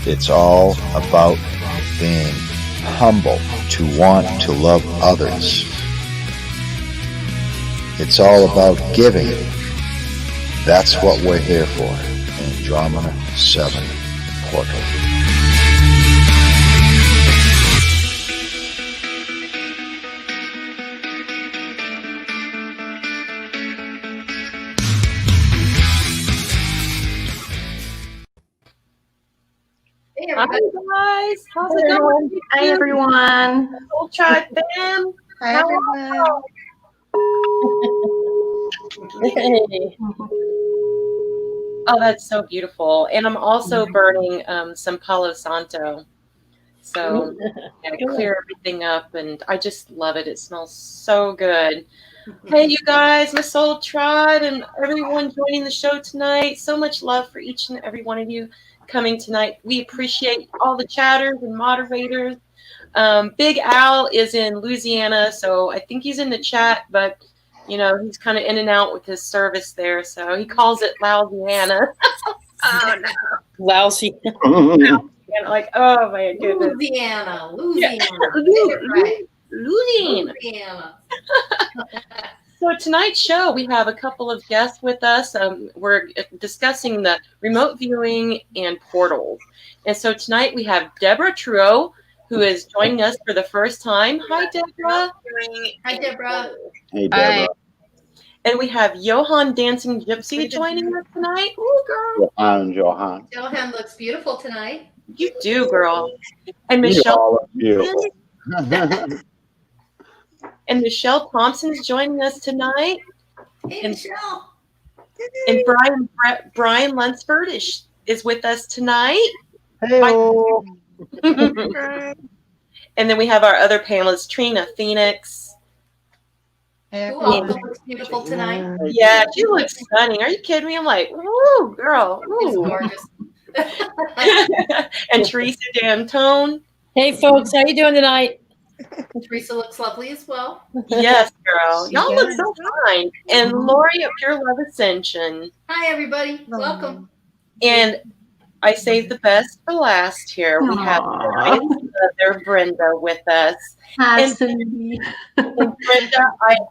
It's all about being humble, to want to love others. It's all about giving. That's what we're here for. Andromeda 7 Portal. Hi guys, how's it going? Hi everyone. Soul Tribe fam. Hi everyone. Hey. Oh, that's so beautiful. And I'm also burning some Palo Santo. So clear everything up, and I just love it. It smells so good. Hey you guys, my Soul Tribe and everyone joining the show tonight. So much love for each and every one of you coming tonight. We appreciate all the chatters and moderators. Big Al is in Louisiana, so I think he's in the chat, but you know, he's kind of in and out with his service there, so he calls it Louisiana. Oh no. Lousy. Like, oh my goodness. Louisiana. Louisiana. So tonight's show, we have a couple of guests with us. We're discussing the remote viewing and portals. And so tonight we have Debbra Trueax, who is joining us for the first time. Hi, Debbra. Hi, Debbra. Hey, Deborah. And we have Johan Dancing Gypsy joining us tonight. Ooh, girl. Johan. Johan looks beautiful tonight. You do, girl. And Michelle. Beautiful. And Michelle Thompson's joining us tonight. Hey, and, Michelle. And Brian Lunsford is with us tonight. Hello. And then we have our other panelists, Trina Phoenix. Who also looks beautiful tonight? Yeah, she looks stunning. Are you kidding me? I'm like, woo, girl. She's gorgeous. And Theresa D'Anton. Hey folks, how you doing tonight? Theresa looks lovely as well. Yes, girl. Y'all look so fine. And Laurie of PureLoveAscension. Hi, everybody. Welcome. And I saved the best for last here. We have Brian's mother, Brenda, with us. Hi, and Brenda,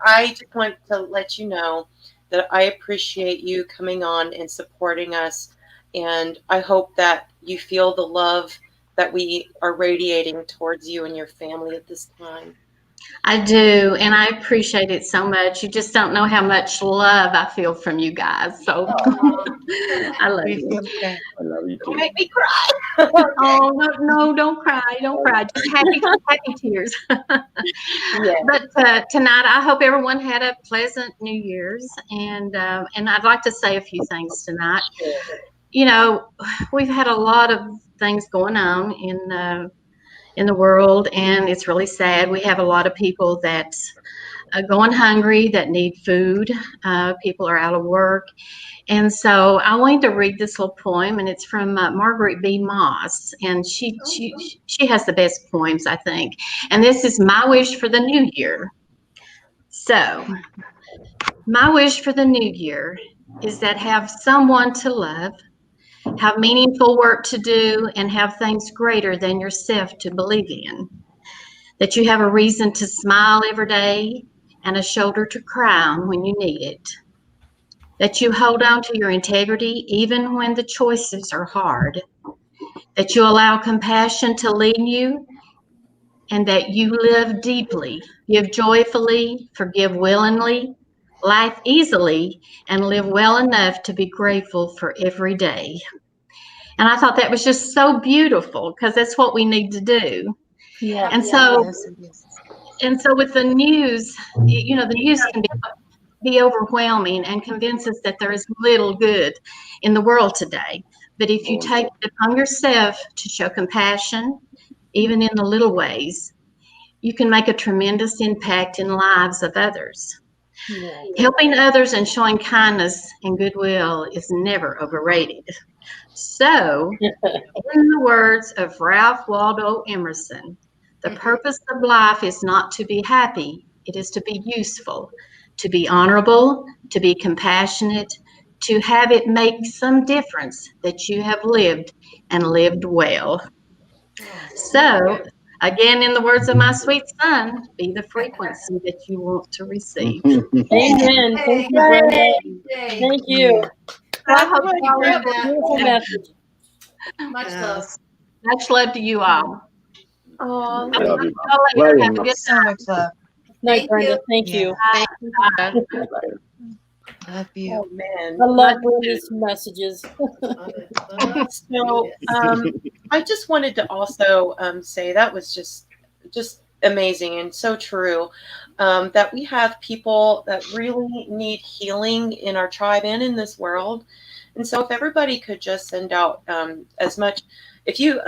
I just want to let you know that I appreciate you coming on and supporting us. And I hope that you feel the love that we are radiating towards you and your family at this time. I do, and I appreciate it so much. You just don't know how much love I feel from you guys. So I love you. I love you too. Don't make me cry. Oh no, don't cry, just happy tears. Yeah. But tonight, I hope everyone had a pleasant New Year's, and I'd like to say a few things tonight. You know, we've had a lot of things going on in the world, and it's really sad. We have a lot of people that are going hungry, that need food. People are out of work. And so I wanted to read this little poem, and it's from Margaret B. Moss, and she has the best poems, I think. And this is my wish for the new year. So, my wish for the new year is that have someone to love, have meaningful work to do, and have things greater than yourself to believe in. That you have a reason to smile every day and a shoulder to cry on when you need it. That you hold on to your integrity even when the choices are hard. That you allow compassion to lead you, and that you live deeply, give joyfully, forgive willingly, laugh easily, and live well enough to be grateful for every day. And I thought that was just so beautiful, because that's what we need to do. Yeah. And so, and so with the news, you know, the news can be overwhelming and convince us that there is little good in the world today. But if you take it upon yourself to show compassion, even in the little ways, you can make a tremendous impact in the lives of others. Yeah. Helping others and showing kindness and goodwill is never overrated. So, in the words of Ralph Waldo Emerson, the purpose of life is not to be happy, it is to be useful, to be honorable, to be compassionate, to have it make some difference that you have lived and lived well. So, again, in the words of my sweet son, be the frequency that you want to receive. Amen. Thank you, Brenda. Thank you. I hope y'all Yep. have that. Beautiful message. Much love. Much love to you all. Oh, Love you. Y'all later. Have a good So much love. Night, Thank Brenda. you. Thank you. Thank you, Brenda. Love you. oh man. I love Brenda's messages. So I just wanted to also say that was just amazing and so true, that we have people that really need healing in our tribe and in this world. And so if everybody could just send out as much, if you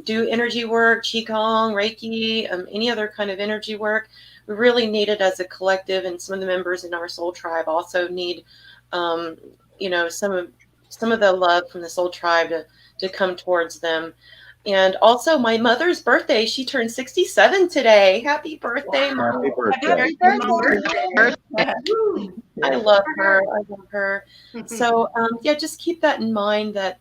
do energy work, Qigong, Reiki, any other kind of energy work, we really need it as a collective. And some of the members in our soul tribe also need, you know, some of the love from the soul tribe to come towards them. And also my mother's birthday. She turned 67 today. Happy birthday, Mom. Happy birthday. I love her. I love her. So yeah, just keep that in mind that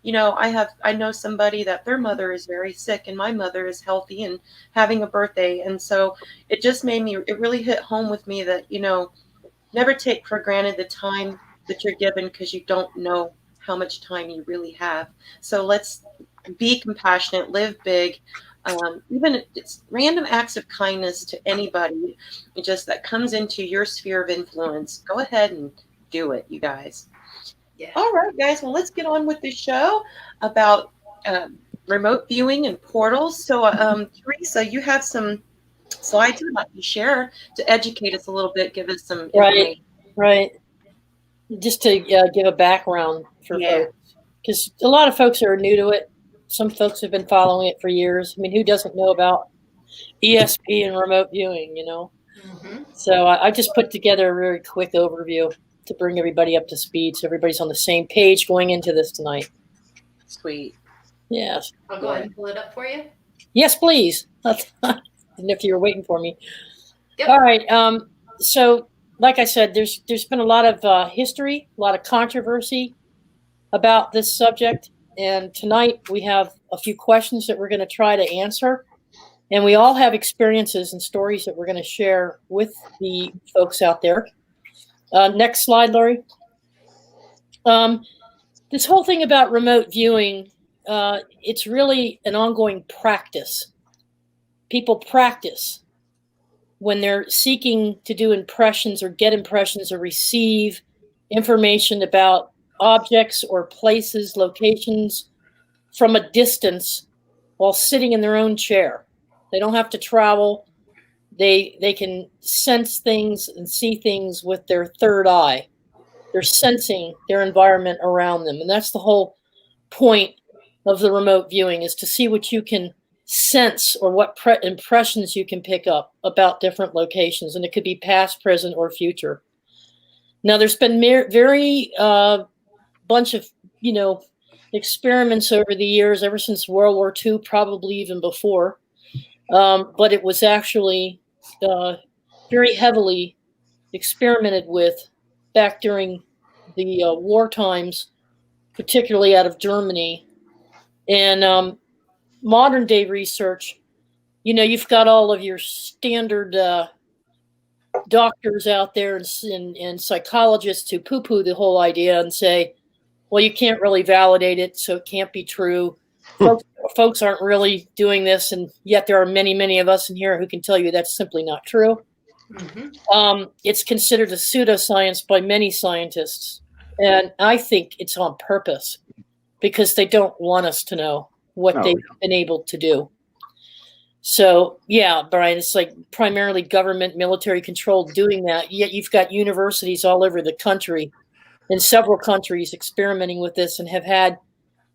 you know, I know somebody that their mother is very sick and my mother is healthy and having a birthday. And so it just made me, it really hit home with me that, you know, never take for granted the time that you're given, because you don't know how much time you really have. So let's be compassionate, live big. Even it's random acts of kindness to anybody, just that comes into your sphere of influence. Go ahead and do it, you guys. Yeah. All right, guys. Well, let's get on with the show about remote viewing and portals. So, Theresa, you have some slides you'd like to share to educate us a little bit, give us some information. Right. Just to give a background for folks, because a lot of folks are new to it. Some folks have been following it for years. I mean, who doesn't know about ESP and remote viewing, you know? So I just put together a very quick overview to bring everybody up to speed, so everybody's on the same page going into this tonight. Sweet. Yes. I'll go ahead and pull it up for you. Yes, please. And if you were waiting for me. Yep. All right. So, like I said, there's been a lot of history, a lot of controversy about this subject. And tonight we have a few questions that we're going to try to answer. And we all have experiences and stories that we're going to share with the folks out there. Next slide, Laurie. This whole thing about remote viewing, it's really an ongoing practice. People practice when they're seeking to do impressions or get impressions or receive information about objects or places, locations from a distance while sitting in their own chair. They don't have to travel. They can sense things and see things with their third eye. They're sensing their environment around them. And that's the whole point of the remote viewing, is to see what you can sense or what impressions you can pick up about different locations. And it could be past, present, or future. Now, there's been very bunch of, you know, experiments over the years, ever since World War II, probably even before. But it was actually very heavily experimented with back during the war times, particularly out of Germany. And modern day research, you know, you've got all of your standard doctors out there and psychologists who poo-poo the whole idea and say, well, you can't really validate it, so it can't be true. Folks aren't really doing this, and yet there are many, many of us in here who can tell you that's simply not true. It's considered a pseudoscience by many scientists, and I think it's on purpose, because they don't want us to know what they've been able to do. So, yeah, Brian, it's like primarily government, military control doing that, yet you've got universities all over the country, in several countries, experimenting with this and have had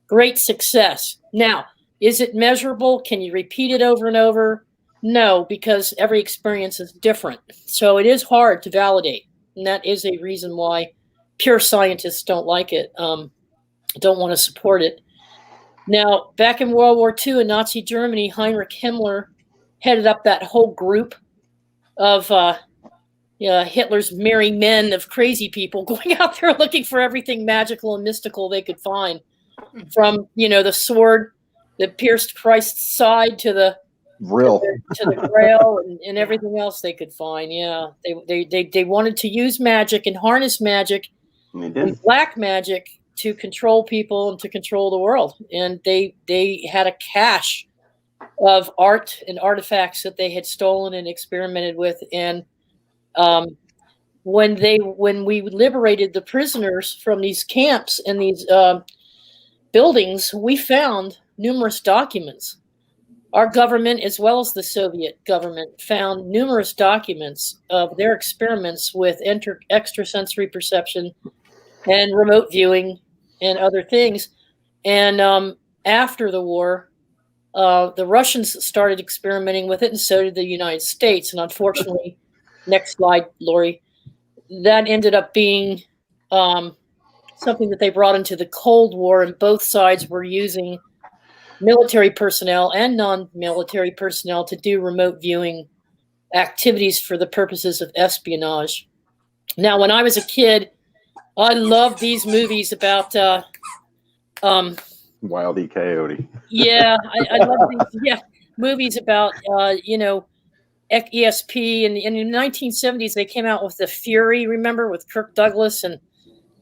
great success. Now, is it measurable? Can you repeat it over and over? No, because every experience is different. So it is hard to validate. And that is a reason why pure scientists don't like it, don't want to support it. Now, back in World War II in Nazi Germany, Heinrich Himmler headed up that whole group of Hitler's merry men of crazy people going out there looking for everything magical and mystical they could find, from the sword that pierced Christ's side to the Grail and everything else they could find. Yeah, they wanted to use magic and harness magic and black magic to control people and to control the world. And they had a cache of art and artifacts that they had stolen and experimented with. And when we liberated the prisoners from these camps and these buildings, we found numerous documents. Our government, as well as the Soviet government, found numerous documents of their experiments with extrasensory perception and remote viewing and other things. And after the war, the Russians started experimenting with it, and so did the United States. And unfortunately, next slide, Laurie, that ended up being something that they brought into the Cold War, and both sides were using military personnel and non-military personnel to do remote viewing activities for the purposes of espionage. Now, when I was a kid, I loved these movies about Wile E. Coyote. Yeah, I love these movies about ESP. And in the 1970s, they came out with The Fury, remember, with Kirk Douglas and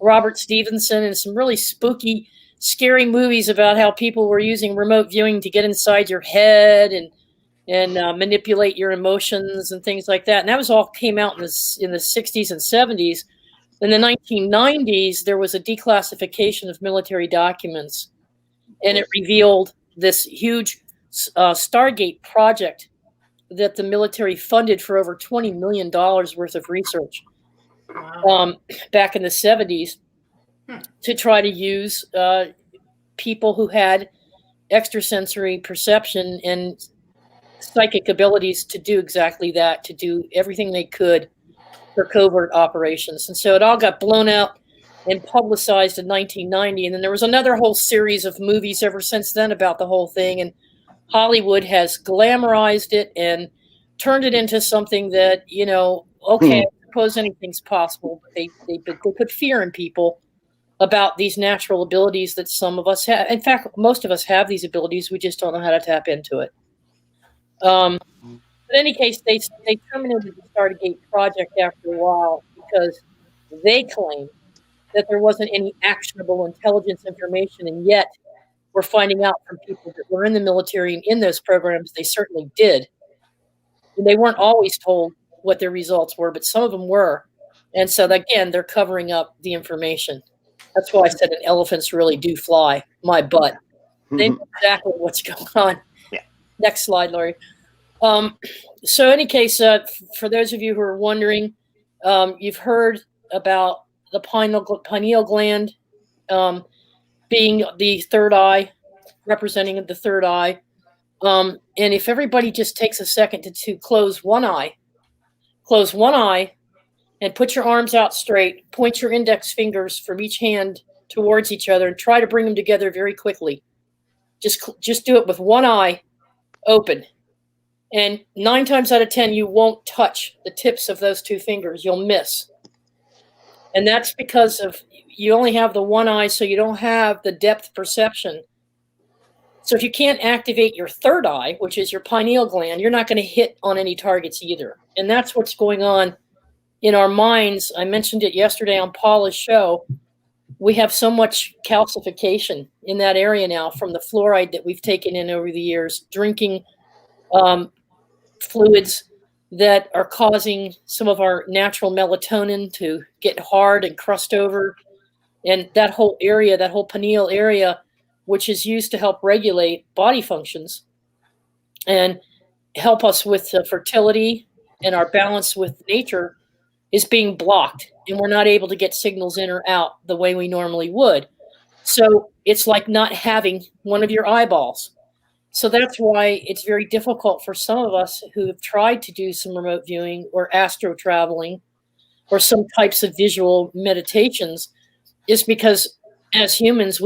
Robert Stevenson, and some really spooky, scary movies about how people were using remote viewing to get inside your head and manipulate your emotions and things like that. And that was all came out in the 60s and 70s. In the 1990s, there was a declassification of military documents, and it revealed this huge Stargate project that the military funded for over $20 million worth of research back in the 70s to try to use people who had extrasensory perception and psychic abilities to do exactly that, to do everything they could for covert operations. And so it all got blown out and publicized in 1990. And then there was another whole series of movies ever since then about the whole thing. And Hollywood has glamorized it and turned it into something that, okay, I suppose anything's possible. But they put fear in people about these natural abilities that some of us have. In fact, most of us have these abilities. We just don't know how to tap into it. In any case, they terminated the Stargate project after a while because they claimed that there wasn't any actionable intelligence information, and yet we're finding out from people that were in the military and in those programs, they certainly did. And they weren't always told what their results were, but some of them were. And so, again, they're covering up the information. That's why I said an elephants really do fly. My butt. They know exactly what's going on. Yeah. Next slide, Laurie. So in any case, for those of you who are wondering, you've heard about the pineal gland being the third eye, representing the third eye. And if everybody just takes a second to close one eye, and put your arms out straight, point your index fingers from each hand towards each other, and try to bring them together very quickly. Just do it with one eye open. And 9 times out of 10, you won't touch the tips of those two fingers. You'll miss. And that's because you only have the one eye, so you don't have the depth perception. So if you can't activate your third eye, which is your pineal gland, you're not going to hit on any targets either. And that's what's going on in our minds. I mentioned it yesterday on Paula's show. We have so much calcification in that area now from the fluoride that we've taken in over the years, drinking fluids that are causing some of our natural melatonin to get hard and crust over. And that whole area, that whole pineal area, which is used to help regulate body functions and help us with fertility and our balance with nature, is being blocked. And we're not able to get signals in or out the way we normally would. So it's like not having one of your eyeballs. So that's why it's very difficult for some of us who have tried to do some remote viewing or astro traveling or some types of visual meditations, is because as humans,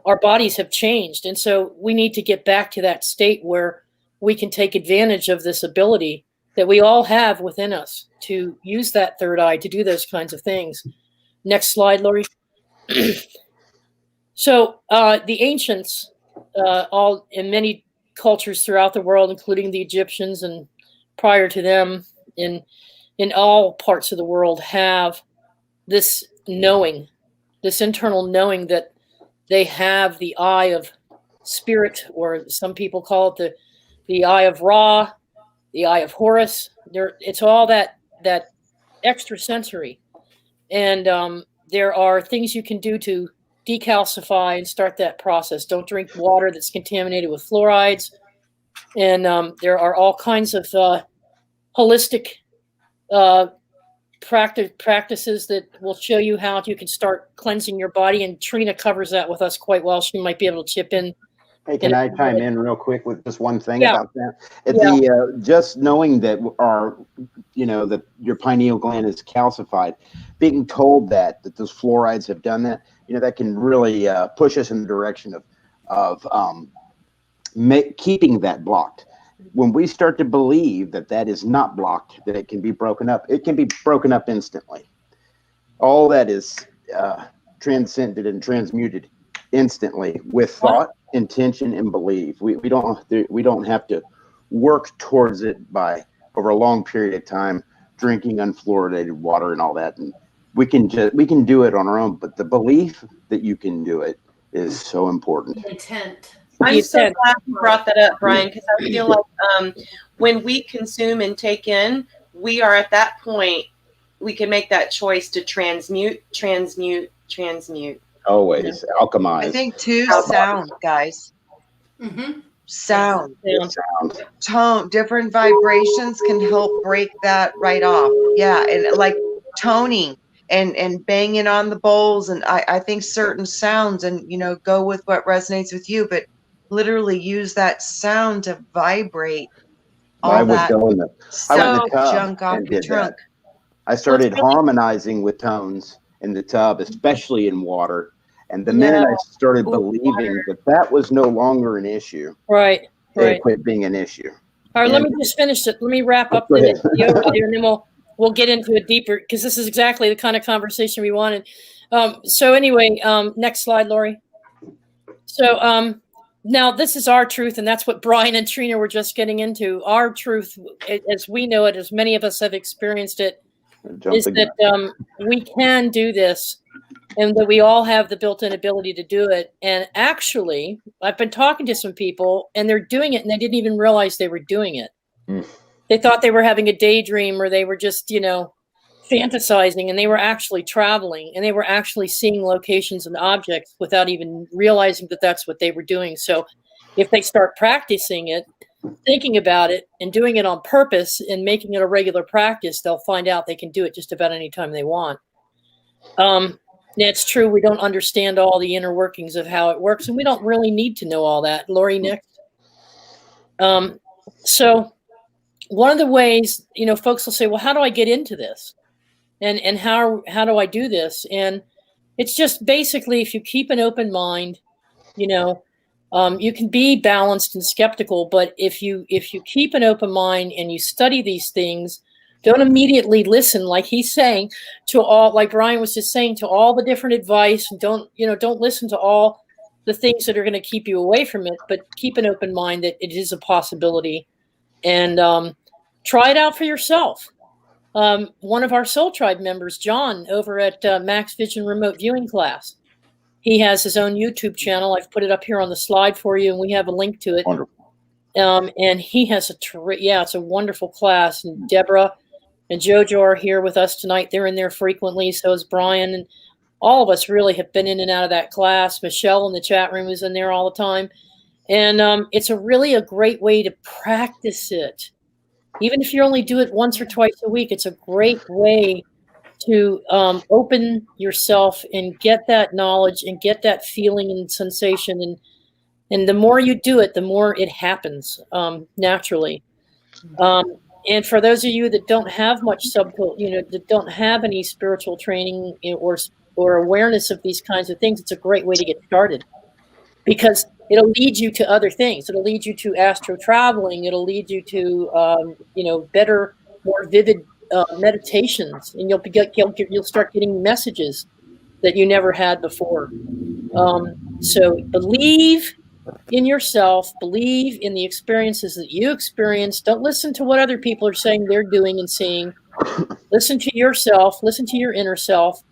our bodies have changed. And so we need to get back to that state where we can take advantage of this ability that we all have within us to use that third eye to do those kinds of things. Next slide, Laurie. So the ancients, all in many cultures throughout the world, including the Egyptians and prior to them, in all parts of the world, have this knowing, this internal knowing that they have the eye of spirit, or some people call it the eye of Ra, the eye of Horus. It's all that extrasensory, and there are things you can do to decalcify and start that process. Don't drink water that's contaminated with fluorides, and there are all kinds of holistic practices that will show you how you can start cleansing your body. And Trina covers that with us quite well. She might be able to chip in. Hey, can I chime in real quick with just one thing Yeah. about that? Just knowing that that your pineal gland is calcified, being told that those fluorides have done that, that can really push us in the direction of keeping that blocked. When we start to believe that is not blocked, that it can be broken up, it can be broken up instantly. All that is transcended and transmuted instantly with thought, intention, and belief. We don't have to work towards it by over a long period of time, drinking unfluoridated water and all that. And we can do it on our own, but the belief that you can do it is so important. The intent. I'm so glad you brought that up, Brian, because I feel like when we consume and take in, we are at that point, we can make that choice to transmute. Always alchemize. I think too, sound, guys. Mm-hmm. Sound. Tone, different vibrations can help break that right off. Yeah, and like toning and banging on the bowls, and I think certain sounds, and go with what resonates with you, but literally use that sound to vibrate all that junk off your trunk. I started harmonizing with tones in the tub, especially in water. And the minute I started believing that was no longer an issue, it quit being an issue. All right, let me just finish it. Let me wrap up the overview, and then we'll get into it deeper, because this is exactly the kind of conversation we wanted. So anyway, next slide, Laurie. So now this is our truth, and that's what Brian and Trina were just getting into. Our truth, as we know it, as many of us have experienced it, is that we can do this, and that we all have the built-in ability to do it. And actually, I've been talking to some people, and they're doing it, and they didn't even realize they were doing it. They thought they were having a daydream, or they were just, fantasizing, and they were actually traveling, and they were actually seeing locations and objects without even realizing that that's what they were doing. So if they start practicing it, thinking about it, and doing it on purpose, and making it a regular practice, they'll find out they can do it just about any time they want. It's true, we don't understand all the inner workings of how it works, and we don't really need to know all that. Laurie, next. So one of the ways, folks will say, well, how do I get into this? And how do I do this? And it's just basically, if you keep an open mind, you can be balanced and skeptical, but if you keep an open mind and you study these things, don't immediately listen, like he's saying, to all, like Brian was just saying, to all the different advice. Don't listen to all the things that are going to keep you away from it, but keep an open mind that it is a possibility, and try it out for yourself. One of our Soul Tribe members, John, over at Max Vision Remote Viewing class, he has his own YouTube channel. I've put it up here on the slide for you, and we have a link to it. Wonderful. And he has it's a wonderful class. And Deborah and JoJo are here with us tonight. They're in there frequently. So is Brian, and all of us really have been in and out of that class. Michelle in the chat room is in there all the time. And it's really a great way to practice it. Even if you only do it once or twice a week, it's a great way to open yourself and get that knowledge and get that feeling and sensation. And the more you do it, the more it happens naturally. And for those of you that don't have much that don't have any spiritual training or awareness of these kinds of things, it's a great way to get started. Because it'll lead you to other things. It'll lead you to astro traveling. It'll lead you to, better, more vivid meditations, and you'll start getting messages that you never had before. So believe in yourself, believe in the experiences that you experience. Don't listen to what other people are saying they're doing and seeing. Listen to yourself, listen to your inner self,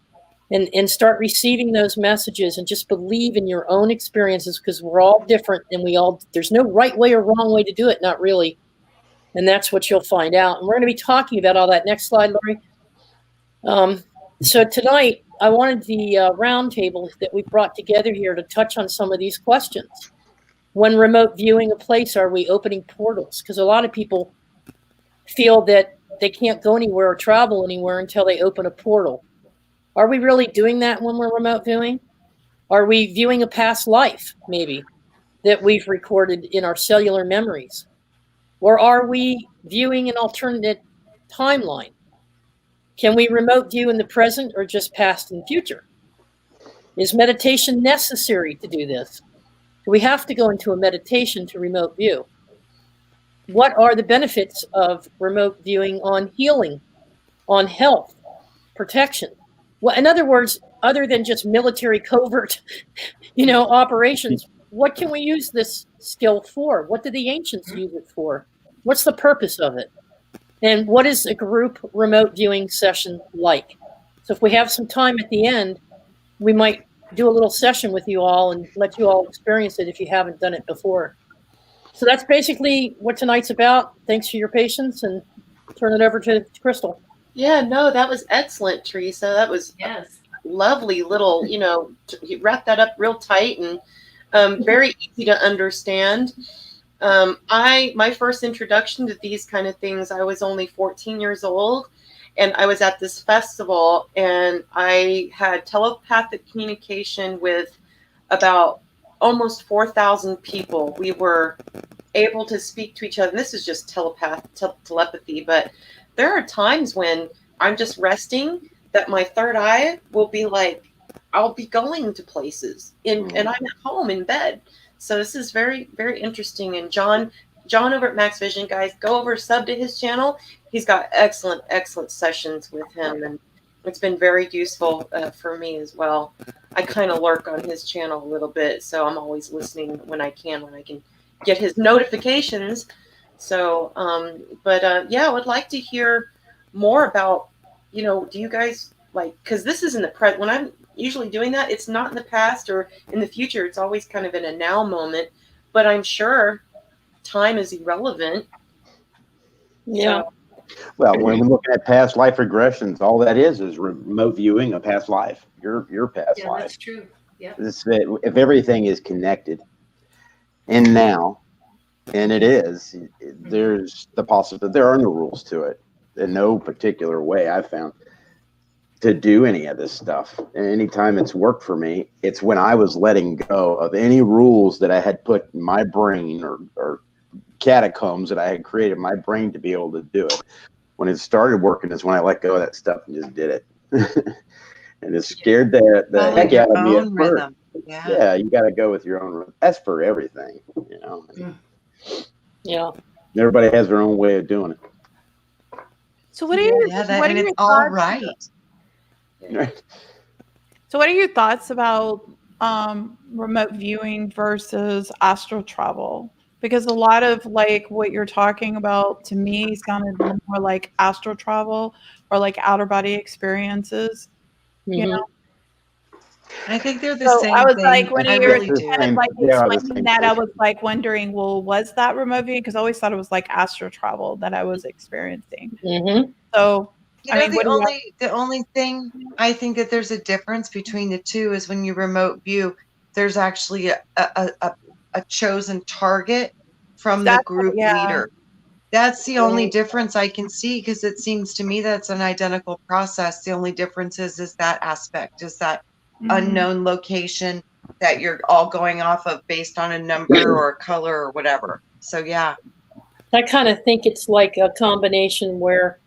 and start receiving those messages, and just believe in your own experiences, because we're all different, and there's no right way or wrong way to do it, not really. And that's what you'll find out. And we're going to be talking about all that. Next slide, Laurie. So tonight, I wanted the round table that we brought together here to touch on some of these questions. When remote viewing a place, are we opening portals? Because a lot of people feel that they can't go anywhere or travel anywhere until they open a portal. Are we really doing that when we're remote viewing? Are we viewing a past life, maybe, that we've recorded in our cellular memories? Or are we viewing an alternate timeline? Can we remote view in the present or just past and future? Is meditation necessary to do this? Do we have to go into a meditation to remote view? What are the benefits of remote viewing on healing, on health, protection? Well, in other words, other than just military covert, operations, what can we use this skill for? What do the ancients use it for? What's the purpose of it? And what is a group remote viewing session like? So if we have some time at the end, we might do a little session with you all and let you all experience it if you haven't done it before. So that's basically what tonight's about. Thanks for your patience, and turn it over to Crystal. Yeah, no, that was excellent, Teresa. That was lovely little, you wrapped that up real tight and very easy to understand. My first introduction to these kind of things, I was only 14 years old, and I was at this festival, and I had telepathic communication with about almost 4,000 people. We were able to speak to each other. And this is just telepathy, but there are times when I'm just resting that my third eye will be like, I'll be going to places and I'm at home in bed. So this is very, very interesting. And John over at Max Vision, guys, go over, sub to his channel. He's got excellent sessions with him, and it's been very useful for me as well. I kind of lurk on his channel a little bit, so I'm always listening when I can get his notifications. So, yeah, I would like to hear more about, do you guys because this is in the present. When I'm usually doing that, it's not in the past or in the future. It's always kind of in a now moment, but I'm sure time is irrelevant. Yeah. So. Well, when we're looking at past life regressions, all that is remote viewing a past life, your past life. That's true. Yeah. If everything is connected and now, and it is, there's the possibility, there are no rules to it in no particular way I've found to do any of this stuff. And anytime it's worked for me, it's when I was letting go of any rules that I had put in my brain or catacombs that I had created my brain to be able to do it. When it started working is when I let go of that stuff and just did it. And it scared the heck out of me at first. Yeah, you got to go with your own rhythm. That's for everything, Yeah. Everybody has their own way of doing it. So what are your it's all right. So what are your thoughts about remote viewing versus astral travel? Because a lot of what you're talking about to me sounded more like astral travel or like outer body experiences. I think they're the same. I was thing. like, when you were explaining that, I was wondering, well, was that remote viewing? Because I always thought it was like astral travel that I was experiencing. So the only thing I think that there's a difference between the two is when you remote view, there's actually a chosen target from the group leader. That's the only difference I can see, because it seems to me that's an identical process. The only difference is that aspect, is that unknown location that you're all going off of based on a number or a color or whatever. So yeah. I kind of think it's like a combination where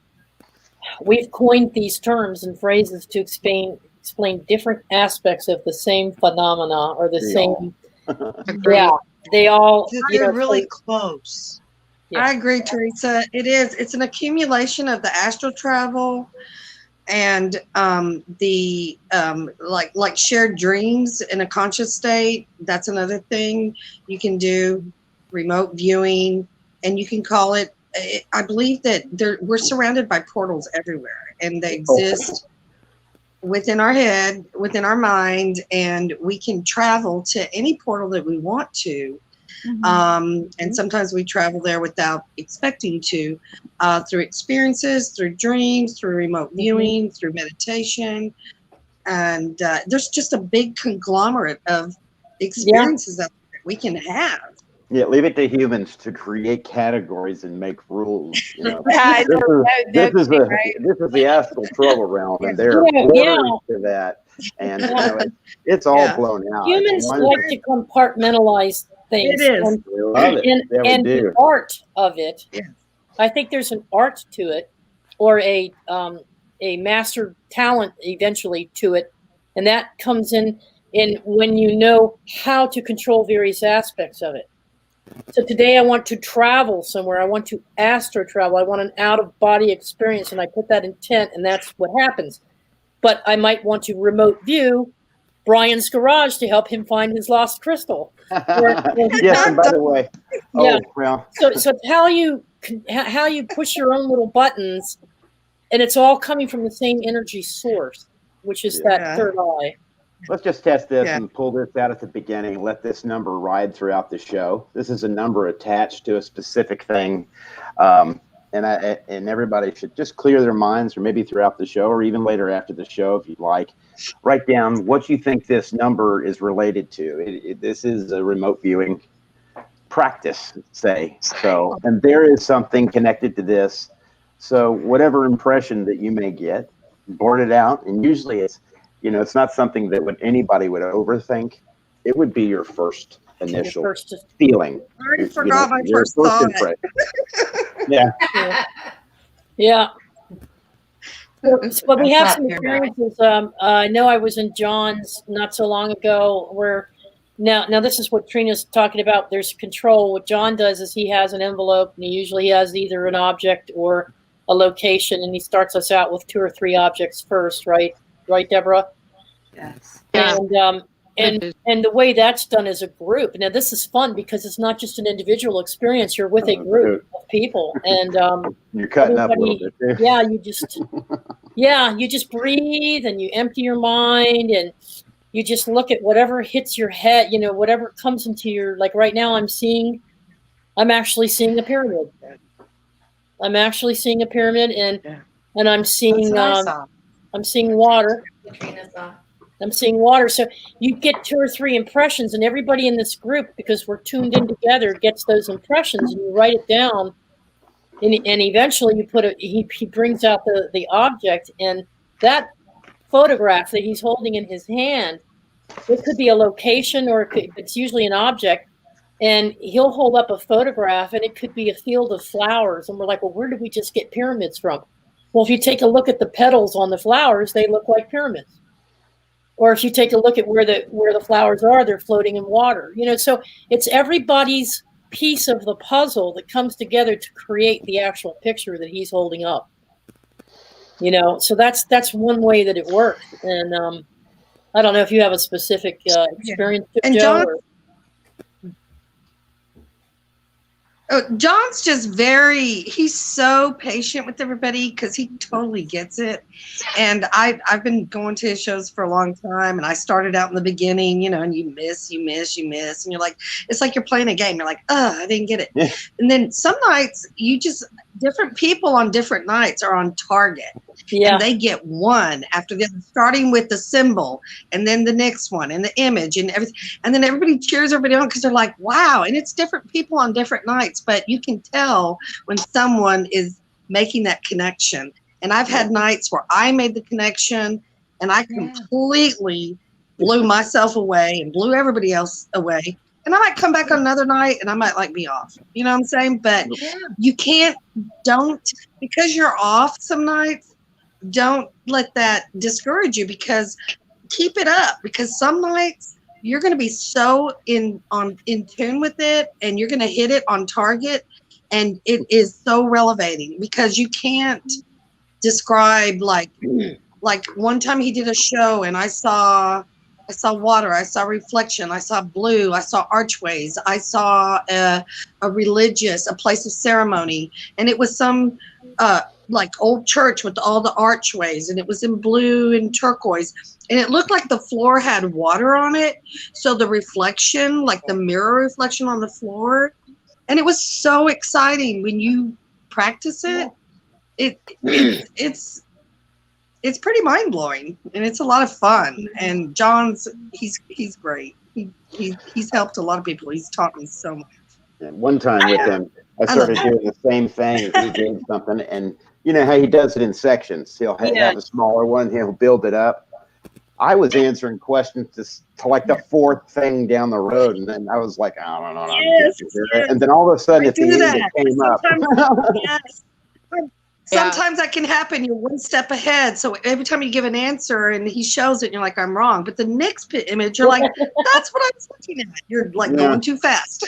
we've coined these terms and phrases to explain different aspects of the same phenomena or the same Yeah, they all, They're really close. Yeah. I agree, Teresa. It is. It's an accumulation of the astral travel and the like shared dreams in a conscious state. That's another thing you can do. Remote viewing, and you can call it. I believe that we're surrounded by portals everywhere, and they exist within our head, within our mind, and we can travel to any portal that we want to. And sometimes we travel there without expecting to, through experiences, through dreams, through remote viewing, through meditation. And there's just a big conglomerate of experiences that we can have. Yeah, leave it to humans to create categories and make rules. You know, this is the astral travel realm, and there are borders to that, and you know, it's all blown out. Humans like to compartmentalize things. It is. We love it. And the art of it. Yeah. I think there's an art to it, or a master talent eventually to it, and that comes in when you know how to control various aspects of it. So today I want to travel somewhere. I want to astro travel. I want an out-of-body experience, and I put that intent, and that's what happens. But I might want to remote view Brian's garage to help him find his lost crystal. Yes, and by the way, so it's how you push your own little buttons, and it's all coming from the same energy source, which is that third eye. Let's just test this and pull this out at the beginning. Let this number ride throughout the show. This is a number attached to a specific thing. And everybody should just clear their minds, or maybe throughout the show, or even later after the show, if you'd like. Write down what you think this number is related to. This is a remote viewing practice, say. So, and there is something connected to this. So whatever impression that you may get, board it out. And usually it's, you know, it's not something that anybody would overthink. It would be your first initial feeling. I already forgot my first thought. Yeah. But we have some experiences. I know I was in John's not so long ago where now this is what Trina's talking about. There's control. What John does is he has an envelope, and he usually has either an object or a location, and he starts us out with 2 or 3 objects first, right? Right, Deborah? Yes. And the way that's done as a group. Now this is fun because it's not just an individual experience. You're with a group of people, and you're cutting up a little bit there. Yeah, you just breathe, and you empty your mind, and you just look at whatever hits your head. You know, whatever comes into your, like right now, I'm actually seeing a pyramid. I'm actually seeing a pyramid, and I'm seeing I'm seeing water. I'm seeing water. So you get 2 or 3 impressions, and everybody in this group, because we're tuned in together, gets those impressions, and you write it down. And eventually you he brings out the object, and that photograph that he's holding in his hand, it could be a location, or it's usually an object. And he'll hold up a photograph, and it could be a field of flowers. And we're like, well, where did we just get pyramids from? Well, if you take a look at the petals on the flowers, they look like pyramids. Or if you take a look at where the flowers are, they're floating in water. You know, so it's everybody's piece of the puzzle that comes together to create the actual picture that he's holding up. You know, so that's one way that it works. And I don't know if you have a specific experience, and Joe. John's just he's so patient with everybody because he totally gets it. And I've been going to his shows for a long time, and I started out in the beginning, you know, and you miss, and you're like, it's like you're playing a game. You're like, I didn't get it. Yeah. And then some nights different people on different nights are on target. Yeah. And they get one after the other, starting with the symbol, and then the next one, and the image, and everything. And then everybody cheers everybody on because they're like, wow. And it's different people on different nights, but you can tell when someone is making that connection. And I've had nights where I made the connection, and I completely blew myself away and blew everybody else away. And I might come back on another night, and I might be off. You know what I'm saying? But you because you're off some nights, don't let that discourage you, because keep it up, because some nights you're going to be so in tune with it, and you're going to hit it on target, and it is so relevating because you can't describe like one time he did a show and I saw water, I saw reflection, I saw blue, I saw archways, I saw a place of ceremony, and it was some like old church with all the archways, and it was in blue and turquoise, and it looked like the floor had water on it, so the reflection, like the mirror reflection on the floor, and it was so exciting when you practice it. It's pretty mind-blowing, and it's a lot of fun. And John's he's great. He's helped a lot of people. He's taught me so much. And one time with him, I started doing the same thing. He did something, and you know how he does it in sections. He'll have a smaller one, he'll build it up. I was answering questions to like the fourth thing down the road, and then I was like, I don't know. Yes. And then all of a sudden, at the end, it came up. Yes. Sometimes that can happen. You're one step ahead. So every time you give an answer and he shows it, and you're like, I'm wrong. But the next image, you're like, that's what I was looking at. You're like going too fast.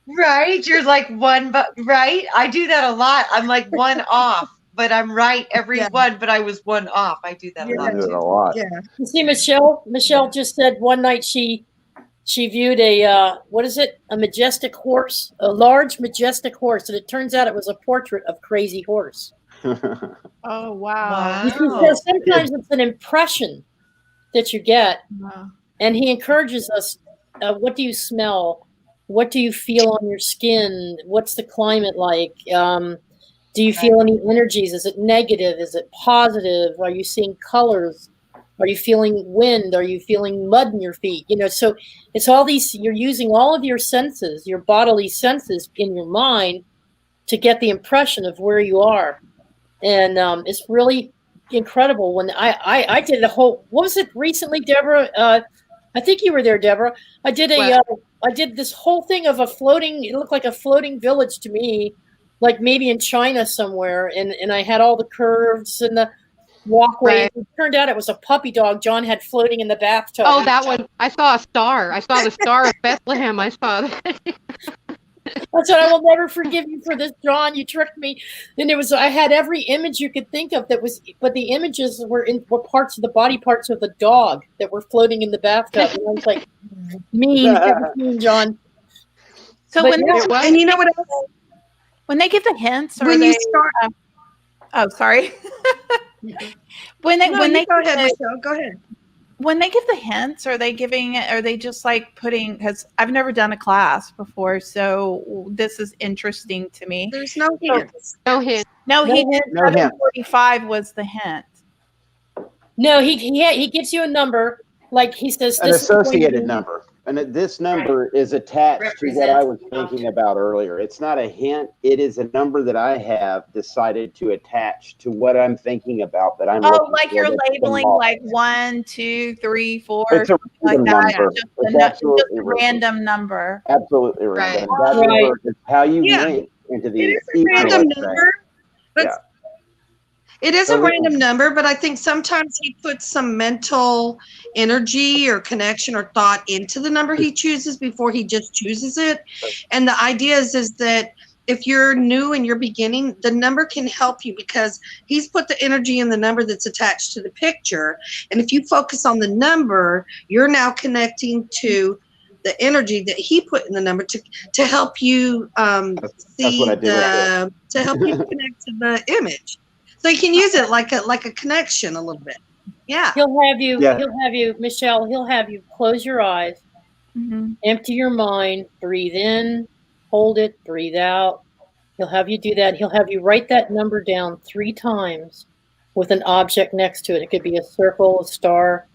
Right? You're like right? I do that a lot. I'm like one off, but I'm right every one, but I was one off. I do that a lot too. Yeah. You see, Michelle just said one night she viewed a a majestic horse, a large majestic horse, and it turns out it was a portrait of Crazy Horse. Oh, wow. Because sometimes it's an impression that you get, and he encourages us. What do you smell? What do you feel on your skin? What's the climate like? Do you feel any energies? Is it negative? Is it positive? Are you seeing colors? Are you feeling wind? Are you feeling mud in your feet? You know, so it's all these, you're using all of your senses, your bodily senses in your mind to get the impression of where you are. And it's really incredible. When I did a whole, what was it recently, Deborah? I think you were there, Deborah. I did this whole thing of it looked like a floating village to me, like maybe in China somewhere. And I had all the curves and the walkway. Right. It turned out it was a puppy dog John had floating in the bathtub. Oh, that one. I saw a star. I saw the Star of Bethlehem. I saw that. I said, I will never forgive you for this, John. You tricked me. And I had every image you could think of but the images were parts of the body parts of the dog that were floating in the bathtub. And I was like, mean, John. So and you know what else? When they give the hints, sorry. When they go ahead, Michelle. Go ahead. When they give the hints, are they just like putting, because I've never done a class before, so this is interesting to me. There's no hints. No hint. No, he did. 745 was the hint. No, he gives you a number, like he says an associated number. And this number is attached to what I was thinking about earlier. It's not a hint. It is a number that I have decided to attach to what I'm thinking about. That I'm like you're labeling like 1, 2, 3, 4, it's a like number. Just a random number. Absolutely random. Right. That number is how you link into these. It is a random number. It is a random number, but I think sometimes he puts some mental energy or connection or thought into the number he chooses before he just chooses it. And the idea is that if you're new and you're beginning, the number can help you because he's put the energy in the number that's attached to the picture. And if you focus on the number, you're now connecting to the energy that he put in the number to help you to help you connect to the image. So you can use it like a connection a little bit. Yeah. He'll have you, Michelle, he'll have you close your eyes, empty your mind, breathe in, hold it, breathe out. He'll have you do that. He'll have you write that number down 3 times with an object next to it. It could be a circle, a star.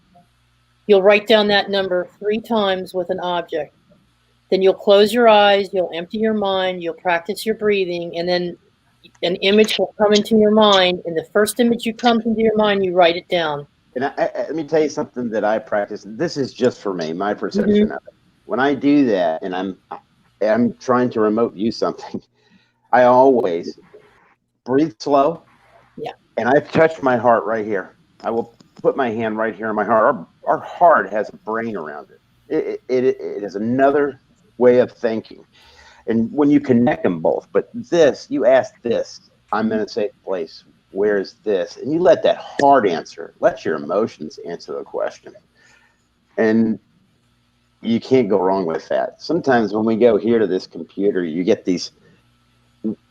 You'll write down that number 3 times with an object. Then you'll close your eyes, you'll empty your mind, you'll practice your breathing, and then an image will come into your mind, and the first image you comes into your mind, you write it down. And let me tell you something that I practice. This is just for me, my perception of it. When I do that, and I'm trying to remote view something, I always breathe slow. Yeah. And I've touched my heart right here. I will put my hand right here on my heart. Our heart has a brain around it. It is another way of thinking. And when you connect them both, but this, you ask this, I'm in a safe place. Where's this? And you let that heart answer. Let your emotions answer the question. And you can't go wrong with that. Sometimes when we go here to this computer, you get these,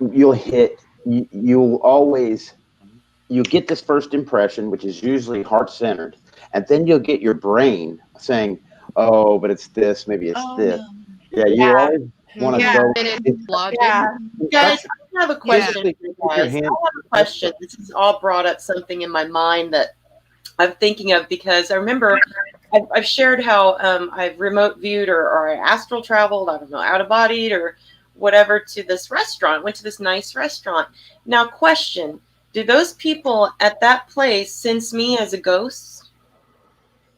you'll get this first impression, which is usually heart-centered. And then you'll get your brain saying, oh, but it's this, maybe it's this. No. Yeah, you always want to go. Guys, I have a question for you guys. I have a question. This has all brought up something in my mind that I'm thinking of, because I remember I've shared how I've remote viewed or I astral traveled, I don't know, out of bodied or whatever, to this restaurant, went to this nice restaurant. Now, question, do those people at that place sense me as a ghost?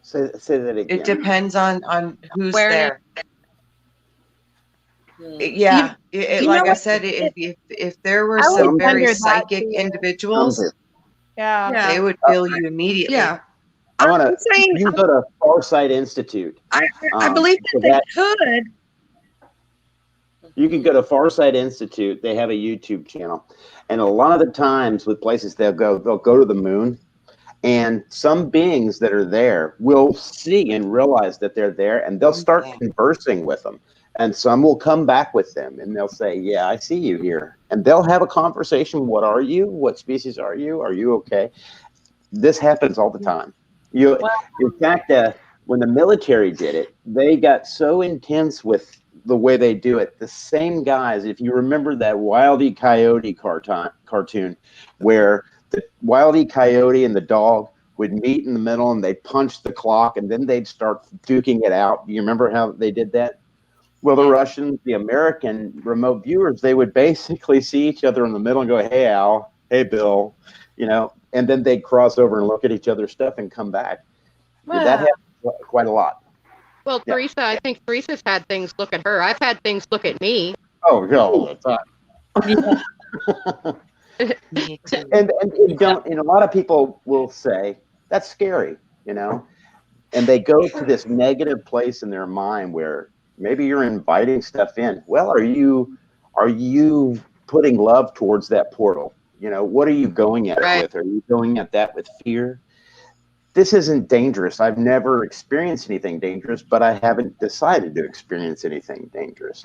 Say that again. It depends on who's there. Yeah, like I said, if there were some very psychic individuals, they would feel you immediately. Yeah. I want to. You go to Farsight Institute. I believe that they could. You can go to Farsight Institute. They have a YouTube channel, and a lot of the times with places they'll go to the moon, and some beings that are there will see and realize that they're there, and they'll start conversing with them. And some will come back with them, and they'll say, yeah, I see you here. And they'll have a conversation. What are you? What species are you? Are you okay? This happens all the time. In fact, when the military did it, they got so intense with the way they do it. The same guys, if you remember that Wile E. Coyote cartoon, where the Wile E. Coyote and the dog would meet in the middle, and they'd punch the clock, and then they'd start duking it out. Do you remember how they did that? Well, the Russians, the American remote viewers, they would basically see each other in the middle and go, hey, Al, hey, Bill, and then they'd cross over and look at each other's stuff and come back. Wow. That happens quite a lot. Well, Theresa, I think Theresa's had things look at her. I've had things look at me. Oh, yeah, all the time. and you don't, and a lot of people will say, that's scary, and they go to this negative place in their mind where maybe you're inviting stuff in. Well, are you putting love towards that portal? What are you going at it with? Are you going at that with fear? This isn't dangerous. I've never experienced anything dangerous, but I haven't decided to experience anything dangerous.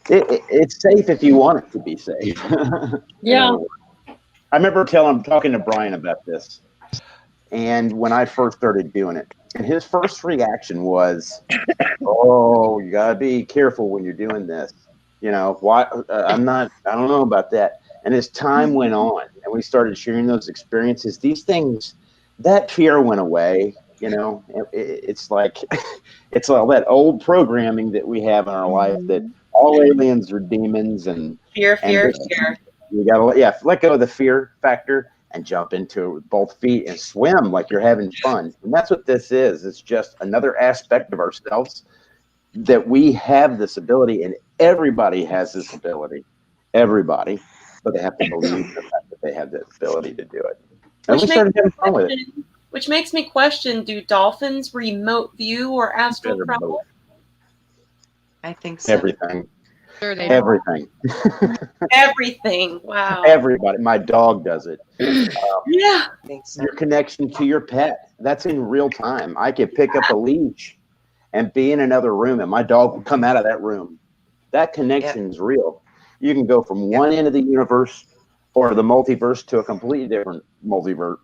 It's safe if you want it to be safe. Yeah. I remember talking to Brian about this, and when I first started doing it, and his first reaction was, "Oh, you gotta be careful when you're doing this." Why? I don't know about that. And as time went on, and we started sharing those experiences, these things, that fear went away. It's like it's all that old programming that we have in our life that all aliens are demons and fear. You gotta let go of the fear factor and jump into it with both feet and swim like you're having fun. And that's what this is. It's just another aspect of ourselves that we have this ability, and everybody has this ability. Everybody. But they have to believe the fact that they have the ability to do it. And we started having fun with it. Which makes me question, do dolphins remote view or astral travel? I think so. Everything. Sure they Everything. Everything. Wow. Everybody. My dog does it. Yeah. I think so. Your connection to your pet. That's in real time. I could pick up a leash and be in another room, and my dog will come out of that room. That connection is real. You can go from one end of the universe or the multiverse to a completely different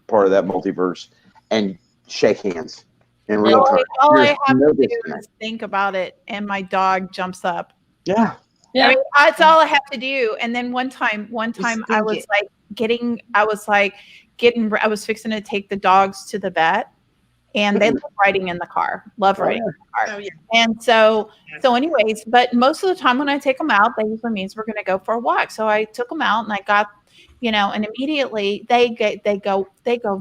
part of that multiverse and shake hands in real time. All I have to do is think about it, and my dog jumps up. Yeah. I mean, that's all I have to do. And then one time I was fixing to take the dogs to the vet, and they love riding in the car. Riding in the car. Oh, yeah. And so anyways, but most of the time when I take them out, that usually means we're going to go for a walk. So I took them out, and I got, and immediately they go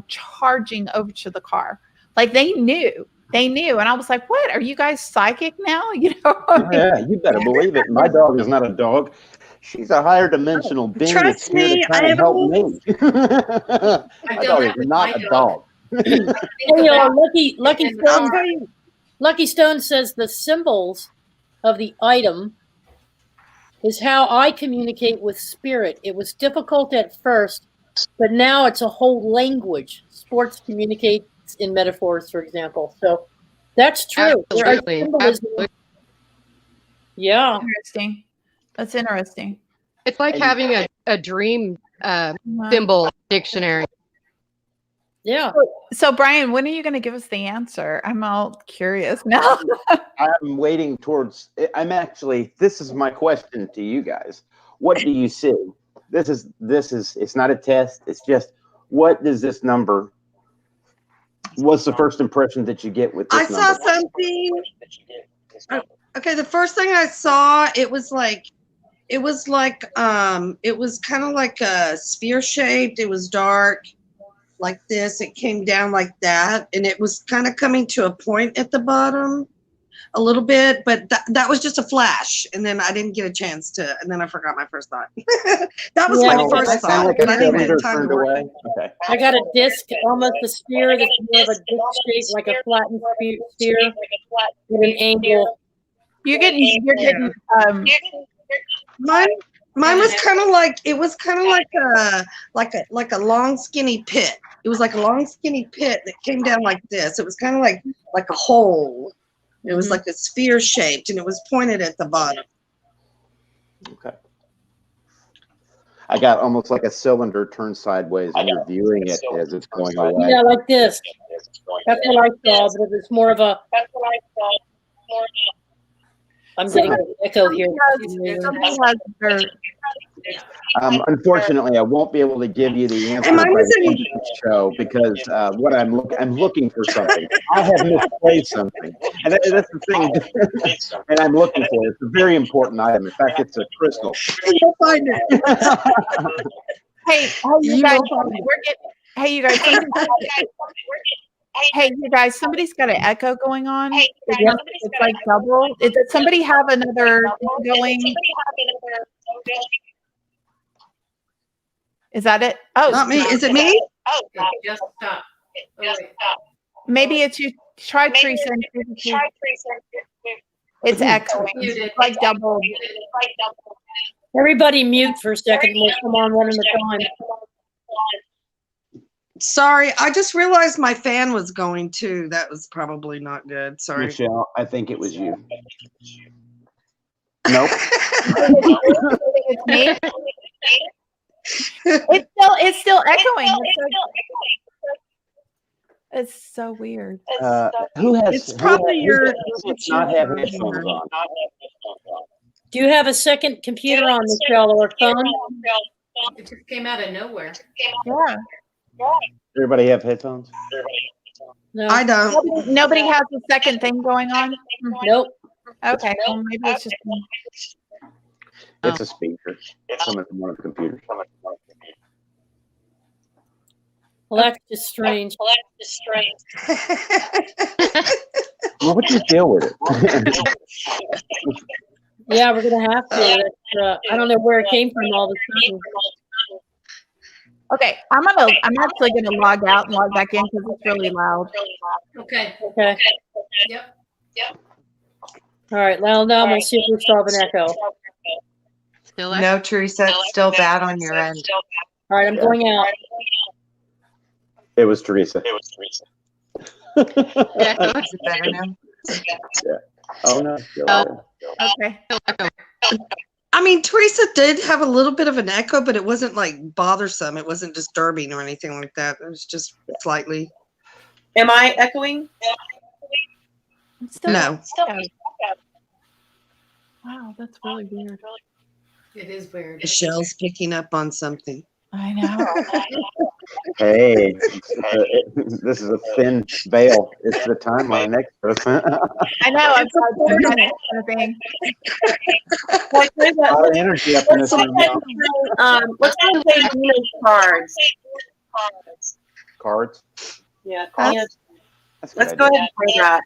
charging over to the car. Like they knew. And I was like, what? Are you guys psychic now? Yeah, you better believe it. My dog is not a dog. She's a higher dimensional being that's here to try to help me. My dog is not a dog. Lucky Stone says the symbols of the item is how I communicate with spirit. It was difficult at first, but now it's a whole language. Sports communicates in metaphors, for example. So that's true. Absolutely. Yeah. Interesting. That's interesting. It's like having a dream symbol dictionary. Yeah. So Brian, when are you going to give us the answer? I'm all curious now. I'm waiting towards. This is my question to you guys. What do you see? This is. It's not a test. It's just, what does this number? What's the first impression that you get with this number? I saw something. Okay, the first thing I saw, it was kind of like a sphere shaped. It was dark, like this. It came down like that, and it was kind of coming to a point at the bottom a little bit, but that was just a flash, and then I didn't get a chance to, and then I forgot my first thought. That was my first thought, like but I didn't have time turned to work. away. Okay. I got a disc, almost a sphere that's more of a disc shape, like a flattened sphere with an angle. You're getting Mine was kind of like, it was kind of like a long skinny pit. It was like a long skinny pit that came down like this. It was kind of like a hole. It was like a sphere shaped, and it was pointed at the bottom. Okay. I got almost like a cylinder turned sideways, and you're viewing it as it's going away. Yeah, like this. That's what I saw, but it's more of a. I'm getting an echo here. Unfortunately, I won't be able to give you the answer by the end of the show, because what I'm looking for something. I have misplaced something, and that's the thing. And I'm looking for it. It's a very important item. In fact, it's a crystal. You'll find it. Hey, you guys, somebody's got an echo going on. It's like double. Does somebody have another going? Is that it? Oh, not me. Is it me? Oh, just stop. Maybe it's you. Try Teresa. It's echoing. It's like double. Everybody mute for a second. We'll come on one at a time. Sorry, I just realized my fan was going too. That was probably not good. Sorry. Michelle, I think it was you. Nope. It's me. It's still echoing. It's so weird. Who has? It's probably your. Not have headphones on. Do you have a second computer on, Michelle, or a phone? It just came out of nowhere. Yeah. Everybody have headphones? No, I don't. Nobody has a second thing going on. Nope. Okay. Well, maybe it's just. It's a speaker. It's coming from one of the computers. Well, that's just strange. Well, what do you deal with it? Yeah, we're gonna have to. I don't know where it came from all of a sudden. Okay, I'm actually gonna log out and log back in because it's really loud. Okay. Okay. Yep. All right. Now we'll see if we still have an echo. No, Teresa, it's still bad on your end. All right, I'm going out. It was Teresa. Is it better now? Yeah. Oh no. Okay. I mean, Teresa did have a little bit of an echo, but it wasn't like bothersome. It wasn't disturbing or anything like that. It was just slightly. Am I echoing? No. Wow, that's really weird. It is weird. Michelle's picking up on something. I know. Hey, this is a thin veil. It's the timeline next to us. I know. I'm sorry. Kind of thing. A lot of energy up in this room now. Let's play demon cards. Cards? Yeah. Let's go ahead and play that.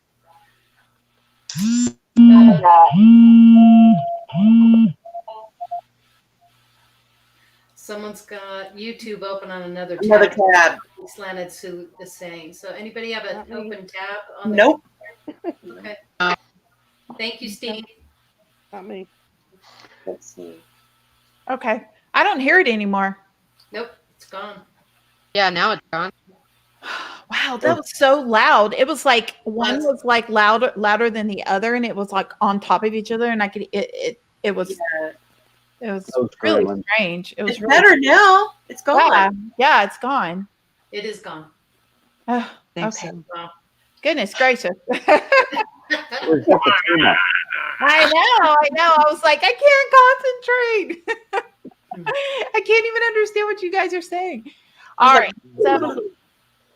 Someone's got YouTube open on another tab. Another tab. slanted suit is saying. So anybody have an open tab on Nope. Okay. Thank you, Steve. Not me. Let's see. Okay. I don't hear it anymore. Nope, it's gone. Yeah, now it's gone. Wow, that was so loud. It was like one was like louder than the other, and it was like on top of each other, and I could it was really strange. It was It's really better now. It's gone. Yeah, it's gone. It is gone. Oh, Thanks, okay. Em. Wow. Goodness gracious. Where's that Trina? I know. I was like, I can't concentrate. I can't even understand what you guys are saying. All right. So,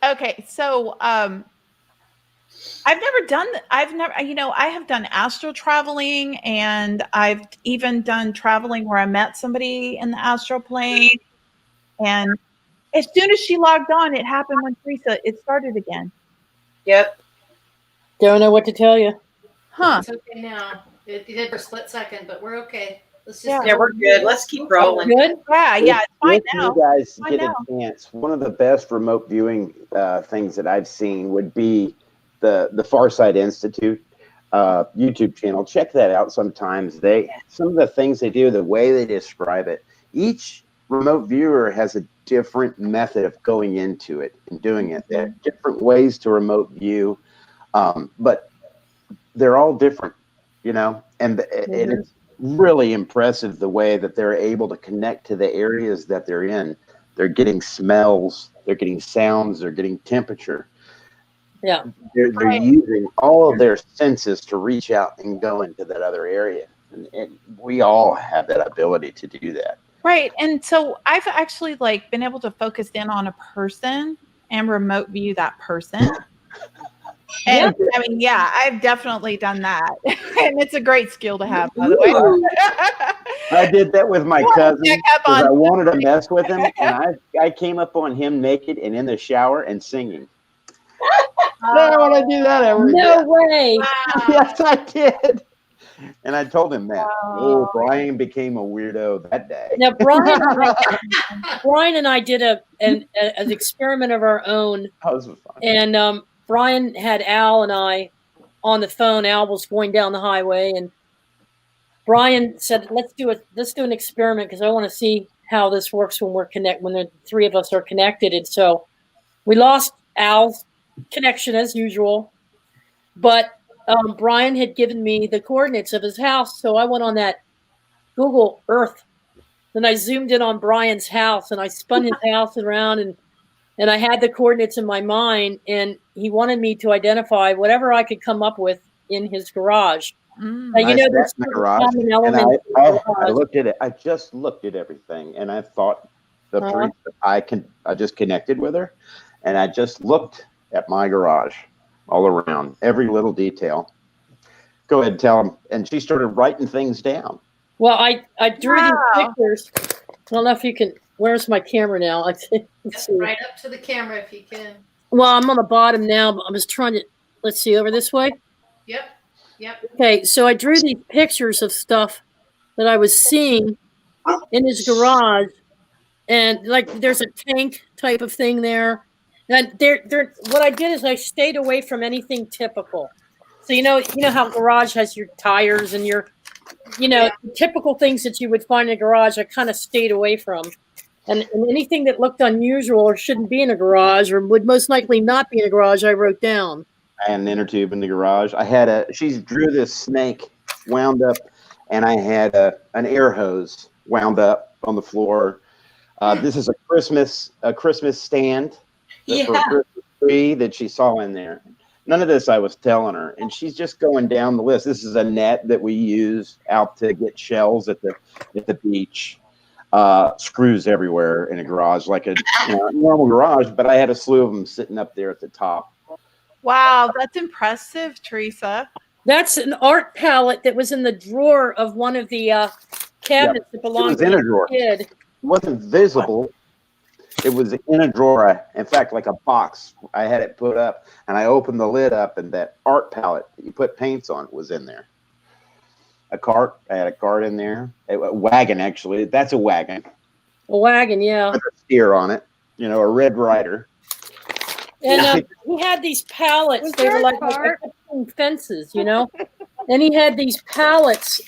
okay. So, I have done astral traveling, and I've even done traveling where I met somebody in the astral plane. And as soon as she logged on, it happened when Theresa, it started again. Yep. Don't know what to tell you. Huh. It's okay now. It did for a split second, but we're okay. Let's just Yeah, we're good. Let's keep rolling. Good? Yeah, it's fine If now. you guys Fine get now. a chance, one of the best remote viewing things that I've seen would be the Farsight Institute YouTube channel. Check that out sometimes. Some of the things they do, the way they describe it, each remote viewer has a different method of going into it and doing it. There are different ways to remote view, but they're all different, and it's really impressive the way that they're able to connect to the areas that they're in. They're getting smells, they're getting sounds, they're getting temperature. Yeah. They're using all of their senses to reach out and go into that other area. And we all have that ability to do that. Right. And so I've actually been able to focus in on a person and remote view that person. And I mean, yeah, I've definitely done that. And it's a great skill to have, by the way. I did that with my cousin because I wanted to mess with him. And I came up on him naked and in the shower and singing. I want to do that ever again. No way. Yes, I did. And I told him that. Oh, Brian became a weirdo that day. Now, Brian and I did an experiment of our own. That was fun. And Brian had Al and I on the phone. Al was going down the highway, and Brian said, "Let's do an experiment because I want to see how this works when when the three of us are connected." And so we lost Al's connection as usual, but Brian had given me the coordinates of his house, so I went on that Google Earth, and I zoomed in on Brian's house, and I spun his house around, and I had the coordinates in my mind, and he wanted me to identify whatever I could come up with in his garage. Now, there's my garage, common and elements in the I garage. looked at it. I just looked at everything, and I thought I just connected with her, and I just looked at my garage all around, every little detail. Go ahead and tell him. And she started writing things down. Well, I drew these pictures. I don't know if you can. Where's my camera now? Let's see. Right up to the camera if you can. Well, I'm on the bottom now, but I was trying to, let's see, over this way. Yep. Okay, so I drew these pictures of stuff that I was seeing in his garage, and there's a tank type of thing there. And what I did is I stayed away from anything typical. So you know how garage has your tires and your, typical things that you would find in a garage. I kind of stayed away from. And anything that looked unusual or shouldn't be in a garage or would most likely not be in a garage, I wrote down. I had an inner tube in the garage. She drew this snake wound up, and I had an air hose wound up on the floor. This is a Christmas stand for a Christmas tree that she saw in there. None of this I was telling her, and she's just going down the list. This is a net that we use out to get shells at the beach. Screws everywhere in a garage, like a normal garage, but I had a slew of them sitting up there at the top. Wow, that's impressive, Theresa. That's an art palette that was in the drawer of one of the cabinets that belonged to a drawer. Kid. It wasn't visible. It was in a drawer. In fact, like a box. I had it put up, and I opened the lid up, and that art palette that you put paints on was in there. A cart. I had a cart in there. A wagon, actually. That's a wagon. A wagon, yeah. With a steer on it. A Red Rider. And he had these pallets. They were like fences, you know. And he had these pallets.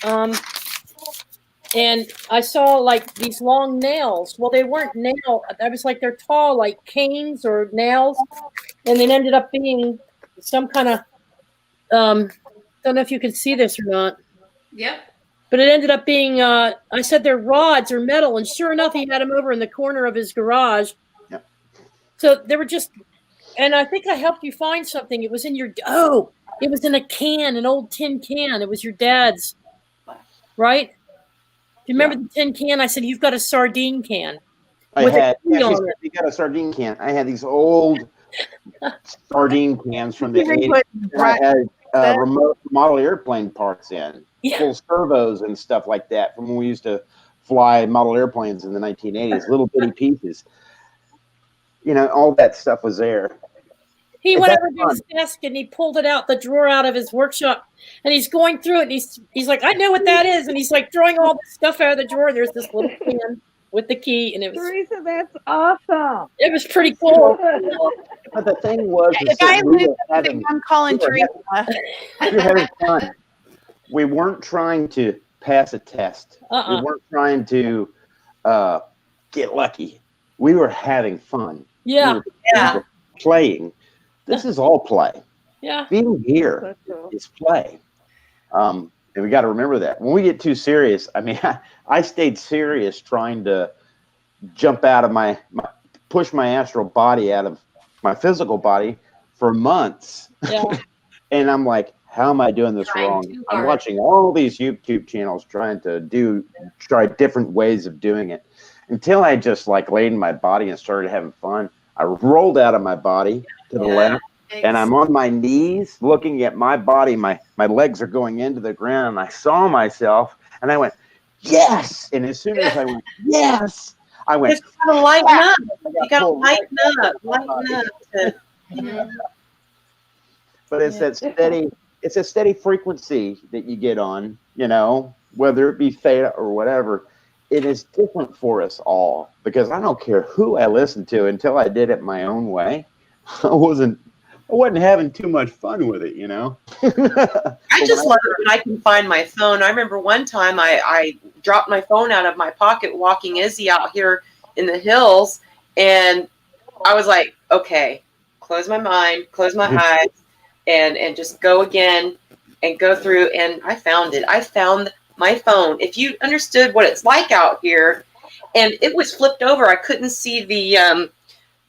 And I saw like these long nails. Well, they weren't nail. I was like, they're tall, like canes or nails. And it ended up being some kind of, don't know if you can see this or not. Yep. But it ended up being, I said they're rods or metal. And sure enough, he had them over in the corner of his garage. Yep. So they were just, and I think I helped you find something. It was in your, it was in a can, an old tin can. It was your dad's, right? Do you remember the tin can? I said, you've got a sardine can. You got a sardine can. I had these old sardine cans from the 80s. I had remote model airplane parts in, full servos and stuff like that from when we used to fly model airplanes in the 1980s, little bitty pieces. You know, all that stuff was there. He went over to his desk and he pulled it out, the drawer out of his workshop, and he's going through it. And he's like, I know what that is. And he's like throwing all this stuff out of the drawer. There's this little can with the key, and it was Theresa, that's awesome. It was pretty cool. But the thing was, I'm calling Teresa. We were having fun. We weren't trying to pass a test. We weren't trying to get lucky. We were having fun. Yeah. We were playing. This is all play. Yeah. Being here is play. And we got to remember that. When we get too serious, I mean, I stayed serious trying to jump out of push my astral body out of my physical body for months. Yeah. And I'm like, how am I doing this wrong? I'm watching all these YouTube channels trying to try different ways of doing it until I just like laid in my body and started having fun. I rolled out of my body to the left, and I'm on my knees looking at my body. My legs are going into the ground, and I saw myself, and I went, yes! And as soon as I went, yes! I went, you gotta lighten up. You gotta lighten up. But it's a steady frequency that you get on, you know, whether it be theta or whatever. It is different for us all, because I don't care who I listened to until I did it my own way. I wasn't having too much fun with it, you know. I just love it when I can find my phone. I remember one time I dropped my phone out of my pocket walking Izzy out here in the hills, and I was like, okay, close my mind, close my eyes, and just go again and go through, and I found it. I found my phone. If you understood what it's like out here, and it was flipped over, I couldn't see the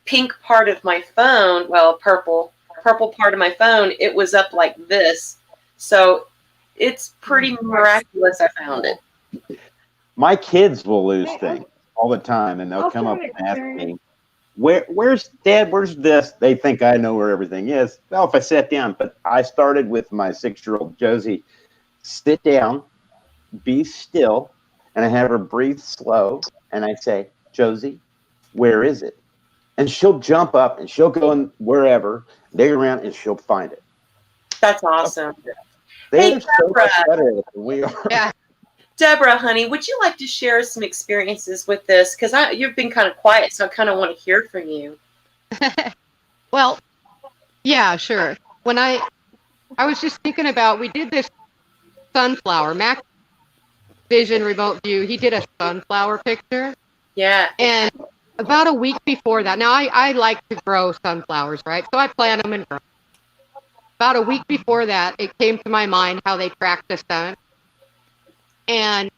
pink part of my phone. Well, purple part of my phone. It was up like this. So it's pretty miraculous. I found it. My kids will lose things all the time, and they'll come up and ask me, where's Dad? Where's this? They think I know where everything is. Well, if I sat down, but I started with my 6-year-old Josie, sit down, be still, and I have her breathe slow, and I say, Josie, where is it? And she'll jump up and she'll go in wherever, dig around, and she'll find it. That's awesome. They're so much better than we are. Yeah. Deborah, honey, would you like to share some experiences with this? Because you've been kind of quiet, so I kind of want to hear from you. Well, yeah, sure. When I was just thinking about, we did this sunflower, Mac Vision Remote View, he did a sunflower picture. Yeah. And about a week before that, now I like to grow sunflowers, right? So I plant them and grow. About a week before that, it came to my mind how they track the sun. And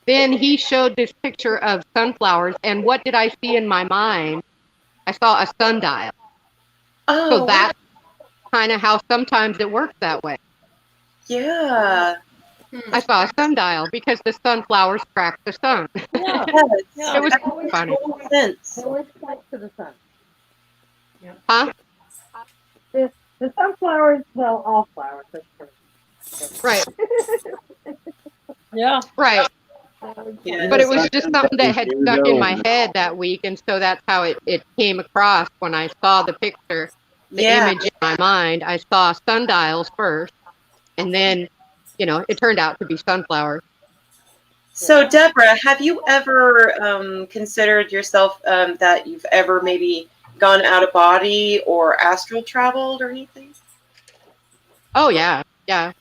then he showed this picture of sunflowers, and what did I see in my mind? I saw a sundial. Oh. So that's kind of how sometimes it works that way. Yeah. I saw a sundial because the sunflowers track the sun. Yeah. It was funny. They always point to the sun. Yeah. Huh? The sunflowers, well, all flowers, that's true. Right. Yeah. Right. Yeah. But it was just something that had stuck in my head that week, and so that's how it came across when I saw the picture, the image in my mind. I saw sundials first, and then, you know, it turned out to be sunflowers. So, Deborah, have you ever considered yourself that you've ever maybe gone out of body or astral traveled or anything? Oh yeah, yeah.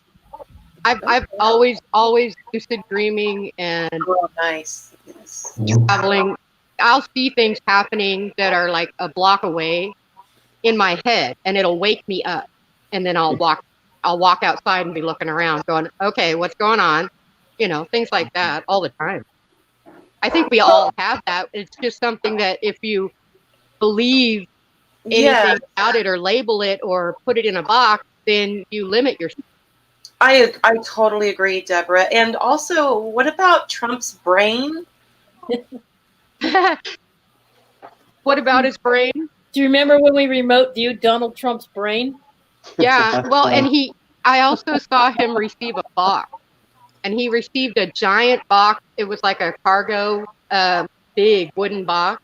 I've always lucid dreaming and nice. Yes. traveling. I'll see things happening that are like a block away in my head, and it'll wake me up, and then I'll walk outside and be looking around, going, okay, what's going on? You know, things like that all the time. I think we all have that. It's just something that if you believe anything about it or label it or put it in a box, then you limit yourself. I totally agree, Deborah. And also, what about Trump's brain? What about his brain? Do you remember when we remote viewed Donald Trump's brain? Yeah, well, and I also saw him receive a box, and he received a giant box. It was like a cargo, big wooden box.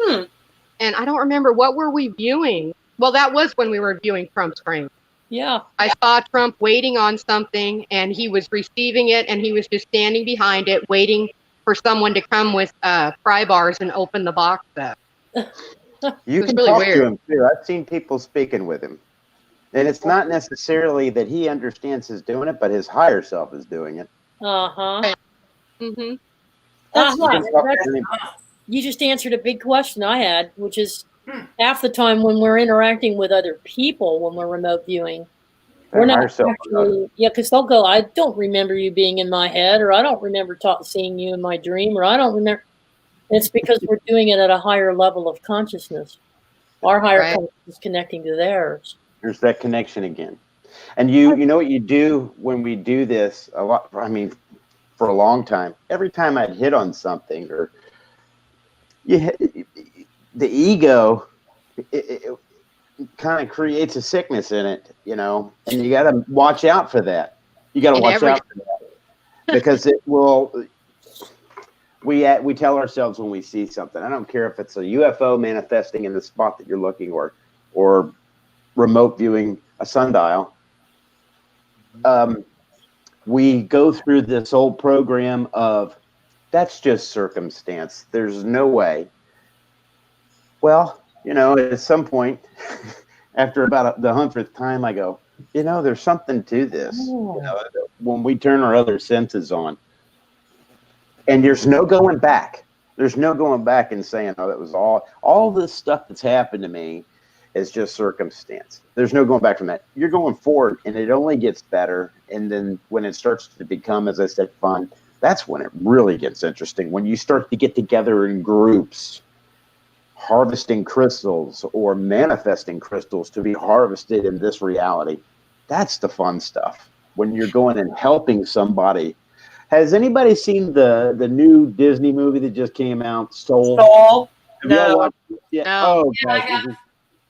And I don't remember, what were we viewing? Well, that was when we were viewing Trump's brain. Yeah. I saw Trump waiting on something, and he was receiving it, and he was just standing behind it, waiting for someone to come with pry bars and open the box up. You can talk to him too. I've seen people speaking with him. And it's not necessarily that he understands he's doing it, but his higher self is doing it. Uh-huh. Mm-hmm. You just answered a big question I had, which is half the time when we're interacting with other people, when we're remote viewing, we're not actually, because they'll go, I don't remember you being in my head, or I don't remember seeing you in my dream, or I don't remember. It's because we're doing it at a higher level of consciousness. Our higher consciousness is connecting to theirs. There's that connection again. And you know what you do when we do this a lot, I mean, for a long time, every time I'd hit on something or the ego, it kind of creates a sickness in it, you know, and you got to watch out for that. You got to watch out for that because it will, we tell ourselves when we see something, I don't care if it's a UFO manifesting in the spot that you're looking or remote viewing a sundial. We go through this old program of that's just circumstance. There's no way. Well, you know, at some point, after about the 100th time, I go, you know, there's something to this. You know, when we turn our other senses on, and there's no going back. There's no going back and saying, oh, that was all this stuff that's happened to me is just circumstance. There's no going back from that. You're going forward, and it only gets better. And then when it starts to become, as I said, fun, that's when it really gets interesting. When you start to get together in groups, harvesting crystals or manifesting crystals to be harvested in this reality, that's the fun stuff. When you're going and helping somebody. Has anybody seen the new Disney movie that just came out, Soul? Soul? No. No. Oh, Yeah,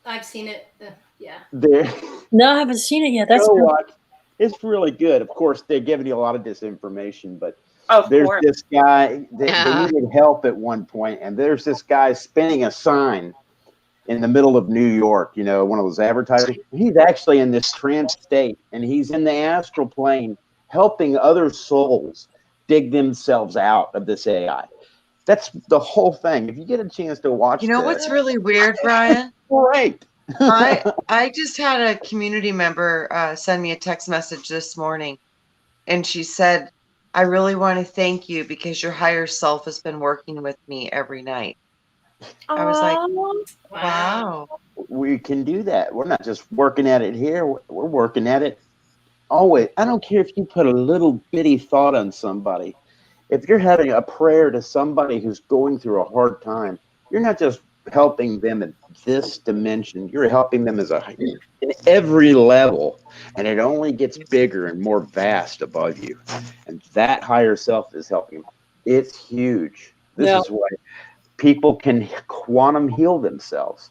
I've seen it. Yeah. No, I haven't seen it yet. That's Go watch. It's really good. Of course, they're giving you a lot of disinformation, but there's this guy, they needed help at one point, and there's this guy spinning a sign in the middle of New York, you know, one of those advertising. He's actually in this trance state, and he's in the astral plane helping other souls dig themselves out of this AI. That's the whole thing. If you get a chance to watch, you know what's really weird, Brian? Great. I just had a community member send me a text message this morning, and she said, I really want to thank you because your higher self has been working with me every night. I was like, wow. We can do that. We're not just working at it here. We're working at it always. I don't care if you put a little bitty thought on somebody. If you're having a prayer to somebody who's going through a hard time, you're not just helping them in this dimension. You're helping them in every level, and it only gets bigger and more vast above you. And that higher self is helping them. It's huge. This is why people can quantum heal themselves.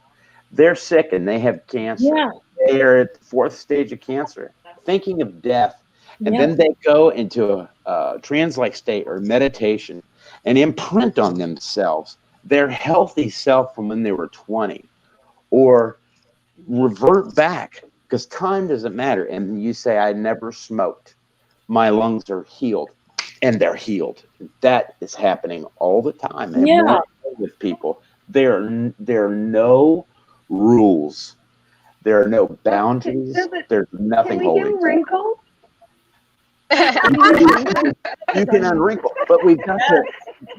They're sick and they have cancer. Yeah. They are at the 4th stage of cancer, thinking of death. And then they go into a trance-like state or meditation and imprint on themselves their healthy self from when they were 20, or revert back, because time doesn't matter. And you say, I never smoked. My lungs are healed. And they're healed. That is happening all the time. And with people, there are no rules. There are no boundaries. There's nothing holy. Wrinkle? You can unwrinkle, but we've got to.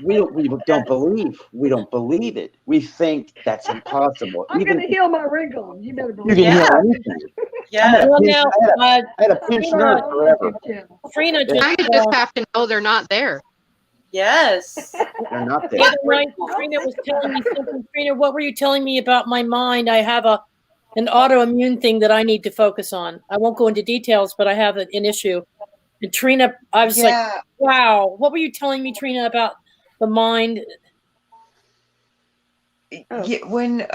We don't believe it. We think that's impossible. I'm going to heal my wrinkle. You better You believe can it. heal anything. Yeah. Well, now, I had a pinched nerve forever. Trina Now you just have to know they're not there. Yes. They're not the there. other night, Trina was telling me something. Trina, what were you telling me about my mind? I have an autoimmune thing that I need to focus on. I won't go into details, but I have an issue. And Trina, I was like, wow. What were you telling me, Trina, about the mind? When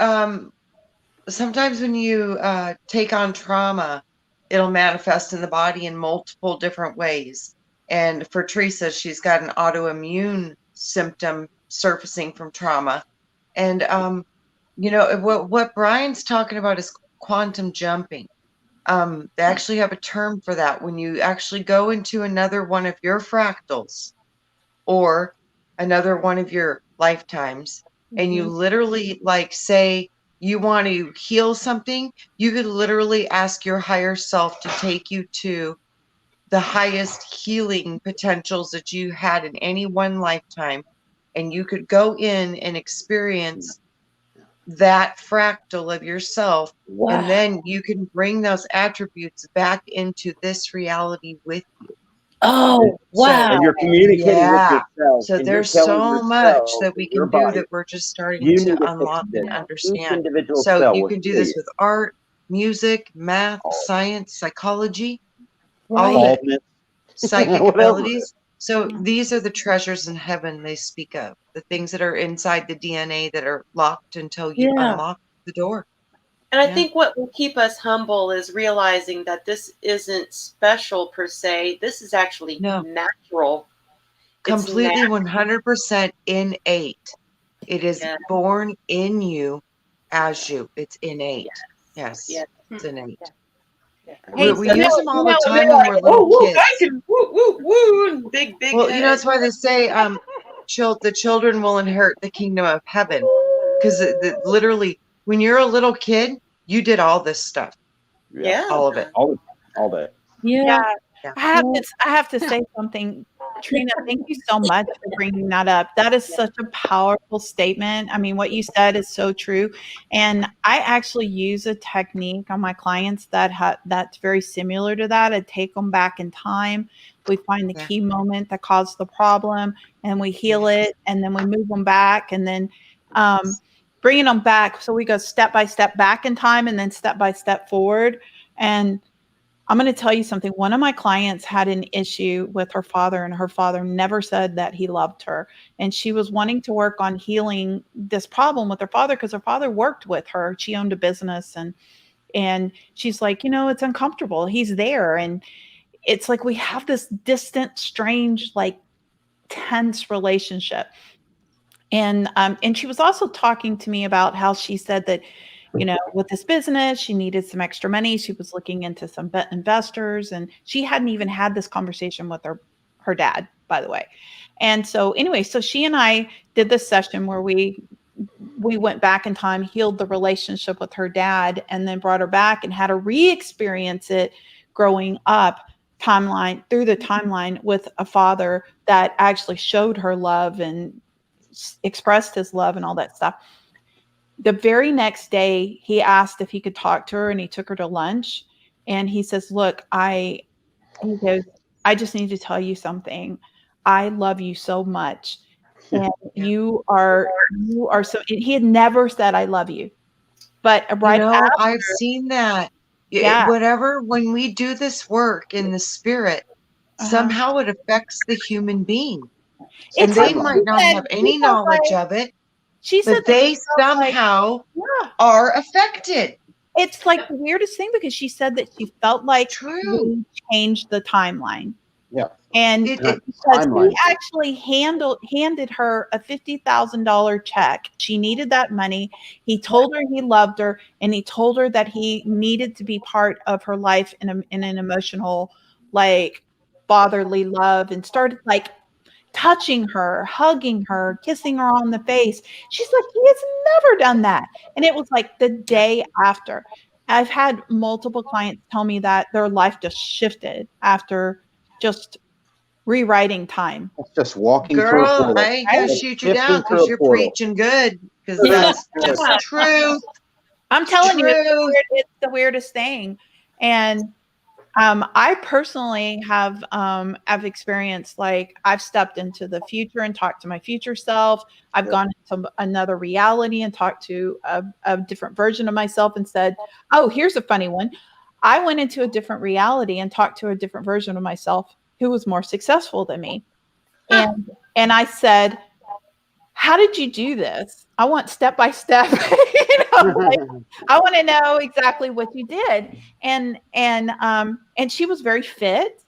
sometimes when you take on trauma, it'll manifest in the body in multiple different ways. And for Theresa, she's got an autoimmune symptom surfacing from trauma. And what Brian's talking about is quantum jumping. They actually have a term for that. When you actually go into another one of your fractals or another one of your lifetimes, and you literally, like, say you want to heal something, you could literally ask your higher self to take you to the highest healing potentials that you had in any one lifetime, and you could go in and experience that fractal of yourself. Wow. And then you can bring those attributes back into this reality with you. Oh, wow. And you're communicating with yourself. So and there's you're telling so yourself much that we your can do body, that we're just starting you to need to unlock fix and this. understand. Each individual So cell you will can do heal this you. with art, music, math, science, psychology, all Right. of it. Psychic abilities. So these are the treasures in heaven they speak of, the things that are inside the DNA that are locked until you unlock the door. And I think what will keep us humble is realizing that this isn't special per se. This is actually natural. Completely 100% innate. It is born in you as you. It's innate. Yes. It's innate. Hey, We use them all the time when we're little kids. I can woo, big. Well, that's why they say the children will inherit the kingdom of heaven. Because literally, when you're a little kid, you did all this stuff. Yeah. All of it. All that. Yeah. I have to say something. Trina, thank you so much for bringing that up. That is such a powerful statement. I mean, what you said is so true. And I actually use a technique on my clients that's very similar to that. I take them back in time. We find the key moment that caused the problem and we heal it. And then we move them back and then bringing them back. So we go step by step back in time and then step by step forward. And I'm going to tell you something. One of my clients had an issue with her father, and her father never said that he loved her. And she was wanting to work on healing this problem with her father because her father worked with her. She owned a business, and she's like, it's uncomfortable. He's there. And it's like we have this distant, strange, like tense relationship. And she was also talking to me about how she said that, with this business, she needed some extra money. She was looking into some investors, and she hadn't even had this conversation with her dad, by the way. And so anyway, so she and I did this session where we went back in time, healed the relationship with her dad, and then brought her back and had her re-experience it growing up through the timeline with a father that actually showed her love and expressed his love and all that stuff. The very next day, he asked if he could talk to her, and he took her to lunch. And he says, look, he goes, I just need to tell you something. I love you so much. And you are so, he had never said, I love you. But after, I've seen that. Yeah. When we do this work in the spirit, somehow it affects the human being. And they might not have any knowledge of it. She said but they somehow are affected. It's like the weirdest thing because she said that she felt like we changed the timeline. Yeah. And because he actually handed her a $50,000 check. She needed that money. He told her he loved her, and he told her that he needed to be part of her life in an emotional, like, fatherly love, and started like touching her, hugging her, kissing her on the face. She's like, he has never done that. And it was like the day after. I've had multiple clients tell me that their life just shifted after just rewriting time. It's just walking through a Girl, portal. I ain't gonna It's shoot you down shifting through because a you're portal. preaching good. Because that's just true. I'm telling you, True. it's the weirdest thing. And I personally have experienced, like, I've stepped into the future and talked to my future self. I've gone into another reality and talked to a different version of myself and said, oh, here's a funny one. I went into a different reality and talked to a different version of myself who was more successful than me. And I said, how did you do this? I want step by step. Like, I want to know exactly what you did. And she was very fit.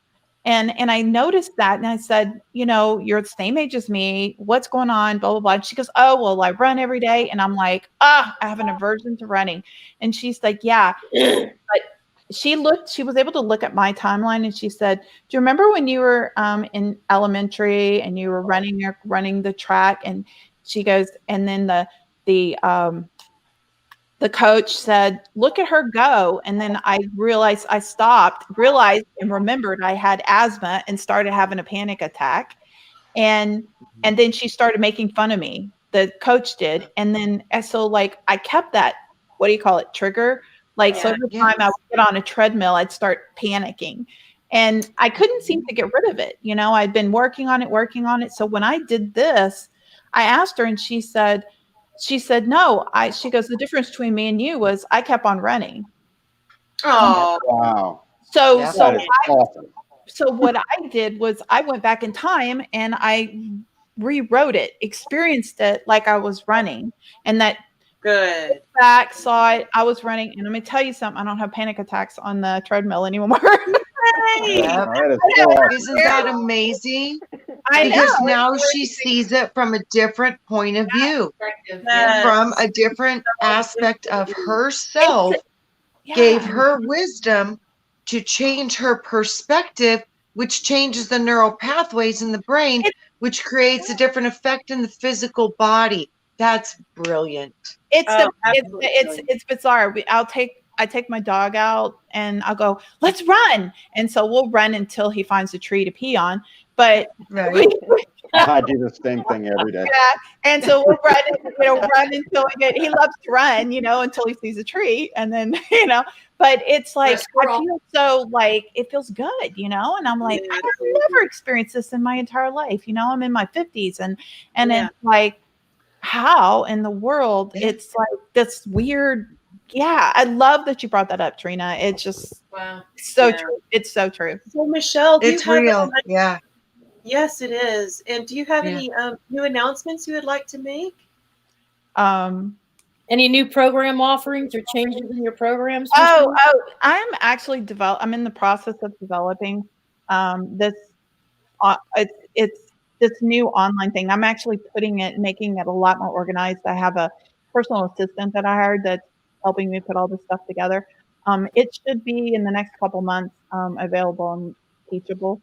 And I noticed that. And I said, you're the same age as me. What's going on? Blah, blah, blah. And she goes, oh, well, I run every day. And I'm like, I have an aversion to running. And she's like, yeah. But she was able to look at my timeline and she said, do you remember when you were in elementary and you were running the track? And she goes, and then the coach said, look at her go. And then I realized and remembered I had asthma and started having a panic attack. And then she started making fun of me. The coach did. And then, so like, I kept that, what do you call it? Trigger. Like, so every time I would get on a treadmill, I'd start panicking and I couldn't seem to get rid of it. I'd been working on it. So when I did this, I asked her and she said, no, she goes, the difference between me and you was I kept on running. Oh, wow. So what I did was I went back in time and I rewrote it, experienced it like I was running, and that good back saw it. I was running, and let me tell you something. I don't have panic attacks on the treadmill anymore. Yep. Isn't that amazing? Because now she sees it from a different point of view, from a different aspect of herself, gave her wisdom to change her perspective, which changes the neural pathways in the brain, which creates a different effect in the physical body. That's brilliant. It's bizarre. I take my dog out and I'll go, let's run. And so we'll run until he finds a tree to pee on. But I do the same thing every day. Yeah. And so we'll run until he loves to run, until he sees a tree. And then, but it's like, I feel so like, it feels good, and I'm like, I've never experienced this in my entire life. I'm in my 50s and it's like, how in the world? It's like this weird. Yeah, I love that you brought that up, Trina. It's just so true. It's so true. So Michelle, it's real. Yeah. Yes, it is. And do you have any new announcements you would like to make? Any new program offerings or changes in your programs? I'm actually I'm in the process of developing this. It's this new online thing. I'm actually making it a lot more organized. I have a personal assistant that I hired that's helping me put all this stuff together. It should be in the next couple months available and teachable.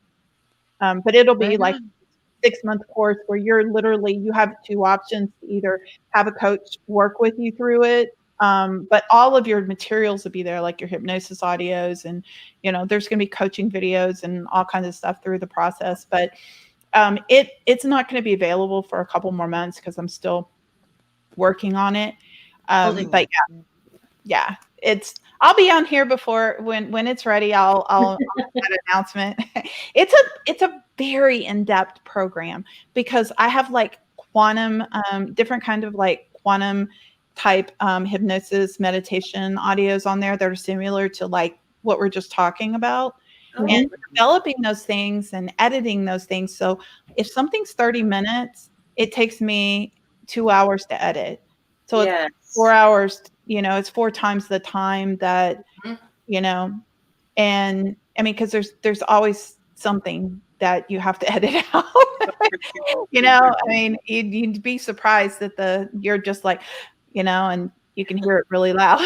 But it'll be like 6-month course where you have two options to either have a coach work with you through it. But all of your materials will be there, like your hypnosis audios and, there's going to be coaching videos and all kinds of stuff through the process. But it's not going to be available for a couple more months because I'm still working on it. But yeah, I'll be on here before when it's ready. I'll make that announcement. It's a very in-depth program because I have like quantum, different kind of like quantum type hypnosis meditation audios on there that are similar to like what we're just talking about. And developing those things and editing those things. So if something's 30 minutes, it takes me 2 hours to edit. So it's 4 hours, it's 4 times the time that, and I mean, because there's always something that you have to edit out. I mean, you'd be surprised that you're just like, and you can hear it really loud.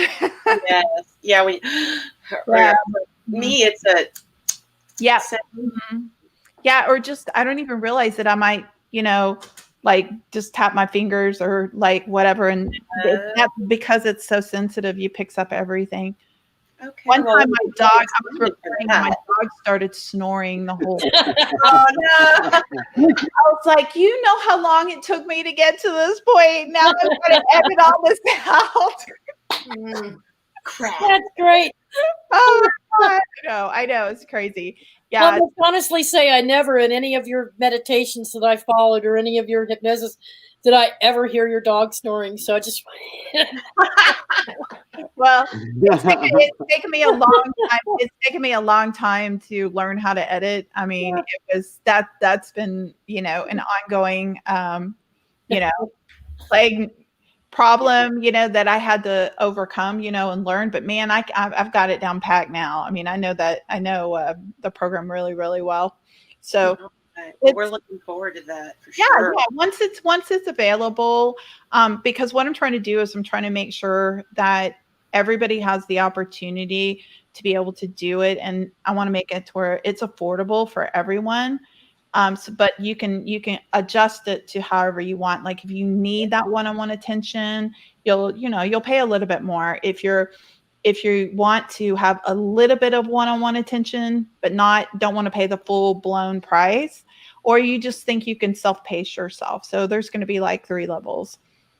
Yes. Yeah. Me, it's a. Yeah. Mm-hmm. Yeah, or just I don't even realize that I might, like just tap my fingers or like whatever, and that's because it's so sensitive. You picks up everything. Okay. One well, time, my dog, I was recording, and my dog started snoring the whole time. Oh no! I was like, you know how long it took me to get to this point. Now I'm going to edit all this out. Crap. That's great. Oh my God. I know. It's crazy. Yeah. I must honestly say I never in any of your meditations that I followed or any of your hypnosis did I ever hear your dog snoring. So I just well, it's taken me a long time. It's taken me a long time to learn how to edit. I mean, it was that's been, an ongoing plague problem, that I had to overcome, and learn. But man, I've got it down packed now. I mean, I know the program really, really well. So well, we're looking forward to that for sure. Yeah. Once it's available, because what I'm trying to do is I'm trying to make sure that everybody has the opportunity to be able to do it, and I want to make it to where it's affordable for everyone. But you can adjust it to however you want. Like if you need that one-on-one attention, you'll pay a little bit more. If you want to have a little bit of one-on-one attention, but don't want to pay the full-blown price, or you just think you can self-pace yourself. So there's going to be like 3 levels.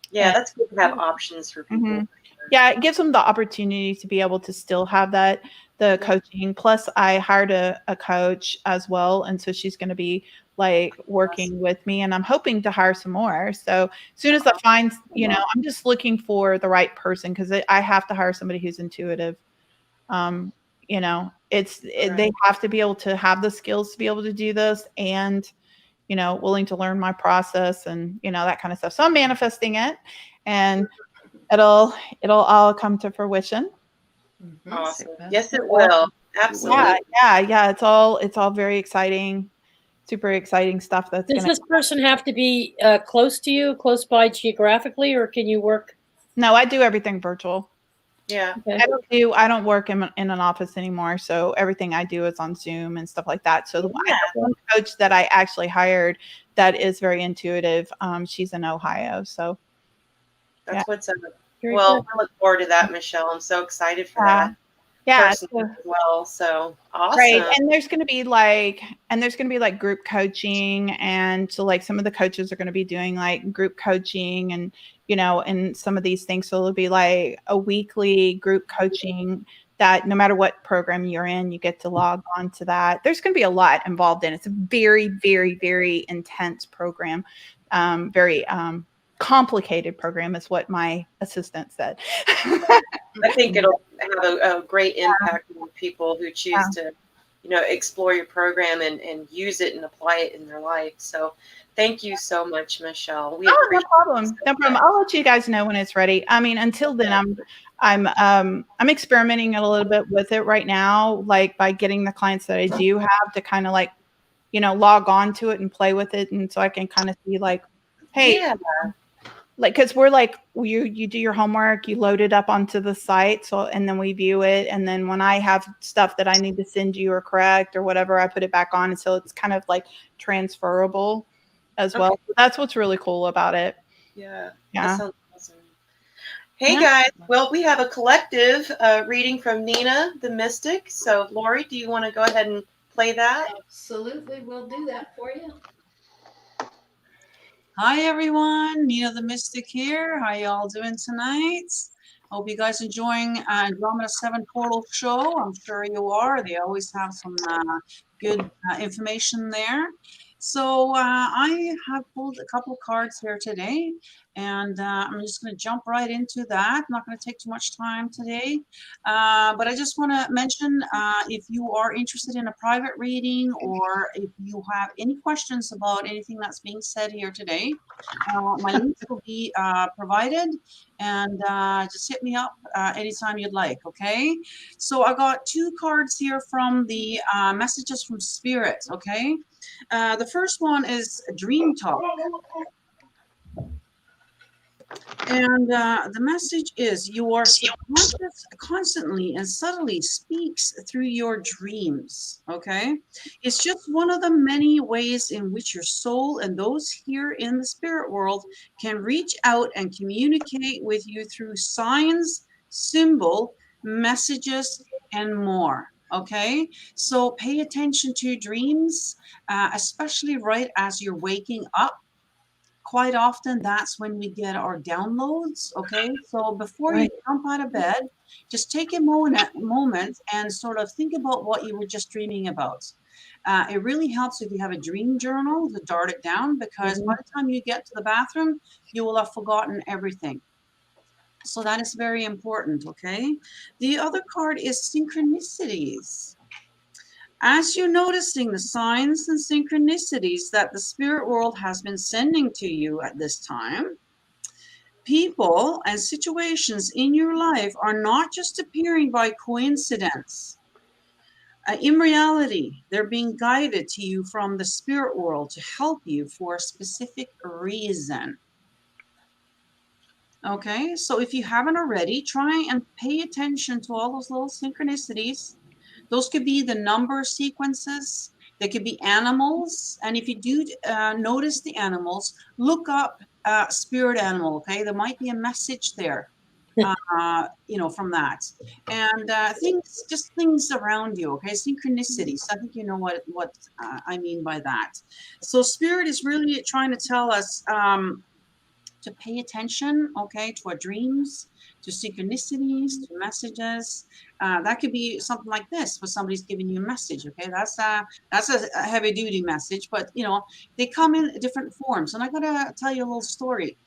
Yeah, that's good to have options for people. Mm-hmm. Yeah, it gives them the opportunity to be able to still have the coaching. Plus, I hired a coach as well, and so she's going to be like working with me, and I'm hoping to hire some more. So as soon as I find, I'm just looking for the right person, because I have to hire somebody who's intuitive. They have to be able to have the skills to be able to do this, and willing to learn my process and that kind of stuff. So I'm manifesting it, and it'll all come to fruition. Awesome. Yes, it will. Absolutely. Yeah. It's all very exciting, super exciting stuff. Does this person have to be close to you, close by geographically, or can you work? No, I do everything virtual. Yeah. Okay. I don't work in an office anymore, so everything I do is on Zoom and stuff like that. So I have one coach that I actually hired that is very intuitive. She's in Ohio, so that's what's up. Well, I look forward to that, Michelle. I'm so excited for that. Yeah, as well. So awesome. Right. And there's going to be like group coaching. And so like some of the coaches are going to be doing like group coaching and, and some of these things. So it'll be like a weekly group coaching that no matter what program you're in, you get to log on to that. There's going to be a lot involved in it. It's a very, very, very intense program. Very complicated program is what my assistant said. I think it'll have a great impact on people who choose to, explore your program and use it and apply it in their life. So thank you so much, Michelle. No problem. No problem. I'll let you guys know when it's ready. I mean, until then, I'm experimenting a little bit with it right now, like by getting the clients that I do have to kind of like, log on to it and play with it. And so I can kind of see like, hey, like, cause we're like, you do your homework, you load it up onto the site. So, and then we view it. And then when I have stuff that I need to send you or correct or whatever, I put it back on. And so it's kind of like transferable as well. So that's what's really cool about it. Yeah. That sounds awesome. Hey guys. Well, we have a collective reading from Nina, the Mystic. So Laurie, do you want to go ahead and play that? Absolutely. We'll do that for you. Hi everyone, Nina the Mystic here. How y'all doing tonight? Hope you guys enjoying Andromeda 7 Portal show. I'm sure you are. They always have some good information there. So I have pulled a couple of cards here today, and I'm just going to jump right into that. I'm not going to take too much time today, but I just want to mention if you are interested in a private reading or if you have any questions about anything that's being said here today, my links will be provided, and just hit me up anytime you'd like, okay? So I got 2 cards here from the messages from Spirit, okay? The first one is Dream Talk. And the message is your subconscious constantly and subtly speaks through your dreams, okay? It's just one of the many ways in which your soul and those here in the spirit world can reach out and communicate with you through signs, symbol, messages, and more, okay? So pay attention to dreams, especially right as you're waking up. Quite often that's when we get our downloads, okay? So before you jump out of bed, just take a moment and sort of think about what you were just dreaming about. It really helps if you have a dream journal to dart it down, because by the time you get to the bathroom, you will have forgotten everything. So that is very important, okay? The other card is synchronicities. As you're noticing the signs and synchronicities that the spirit world has been sending to you at this time, people and situations in your life are not just appearing by coincidence. In reality, they're being guided to you from the spirit world to help you for a specific reason. Okay, so if you haven't already, try and pay attention to all those little synchronicities. Those could be the number sequences. They could be animals. And if you do notice the animals, look up spirit animal, okay? There might be a message there, you know, from that. And things, just things around you, okay? Synchronicities. I think you know what I mean by that. So spirit is really trying to tell us to pay attention, okay, to our dreams, to synchronicities, to messages. That could be something like this, where somebody's giving you a message, okay? That's a heavy duty message, but you know, they come in different forms. And I gotta tell you a little story.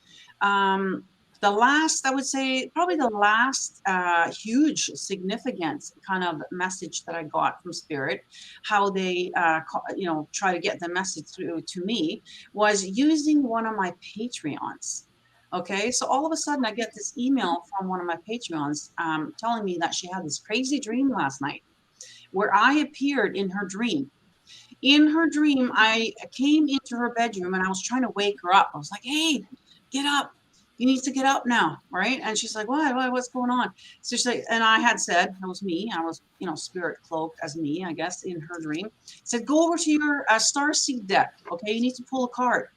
The last, I would say, probably the last huge significant kind of message that I got from Spirit, how they, you know, try to get the message through to me, was using one of my Patreons. Okay, so all of a sudden I get this email from one of my Patreons telling me that she had this crazy dream last night where I appeared in her dream. In her dream, I came into her bedroom and I was trying to wake her up. I was like, hey, get up. You need to get up now, right? And she's like, what's going on? So she's like, and I had said, it was me. I was, you know, spirit cloaked as me, I guess, in her dream. Said, go over to your starseed deck. Okay, you need to pull a card.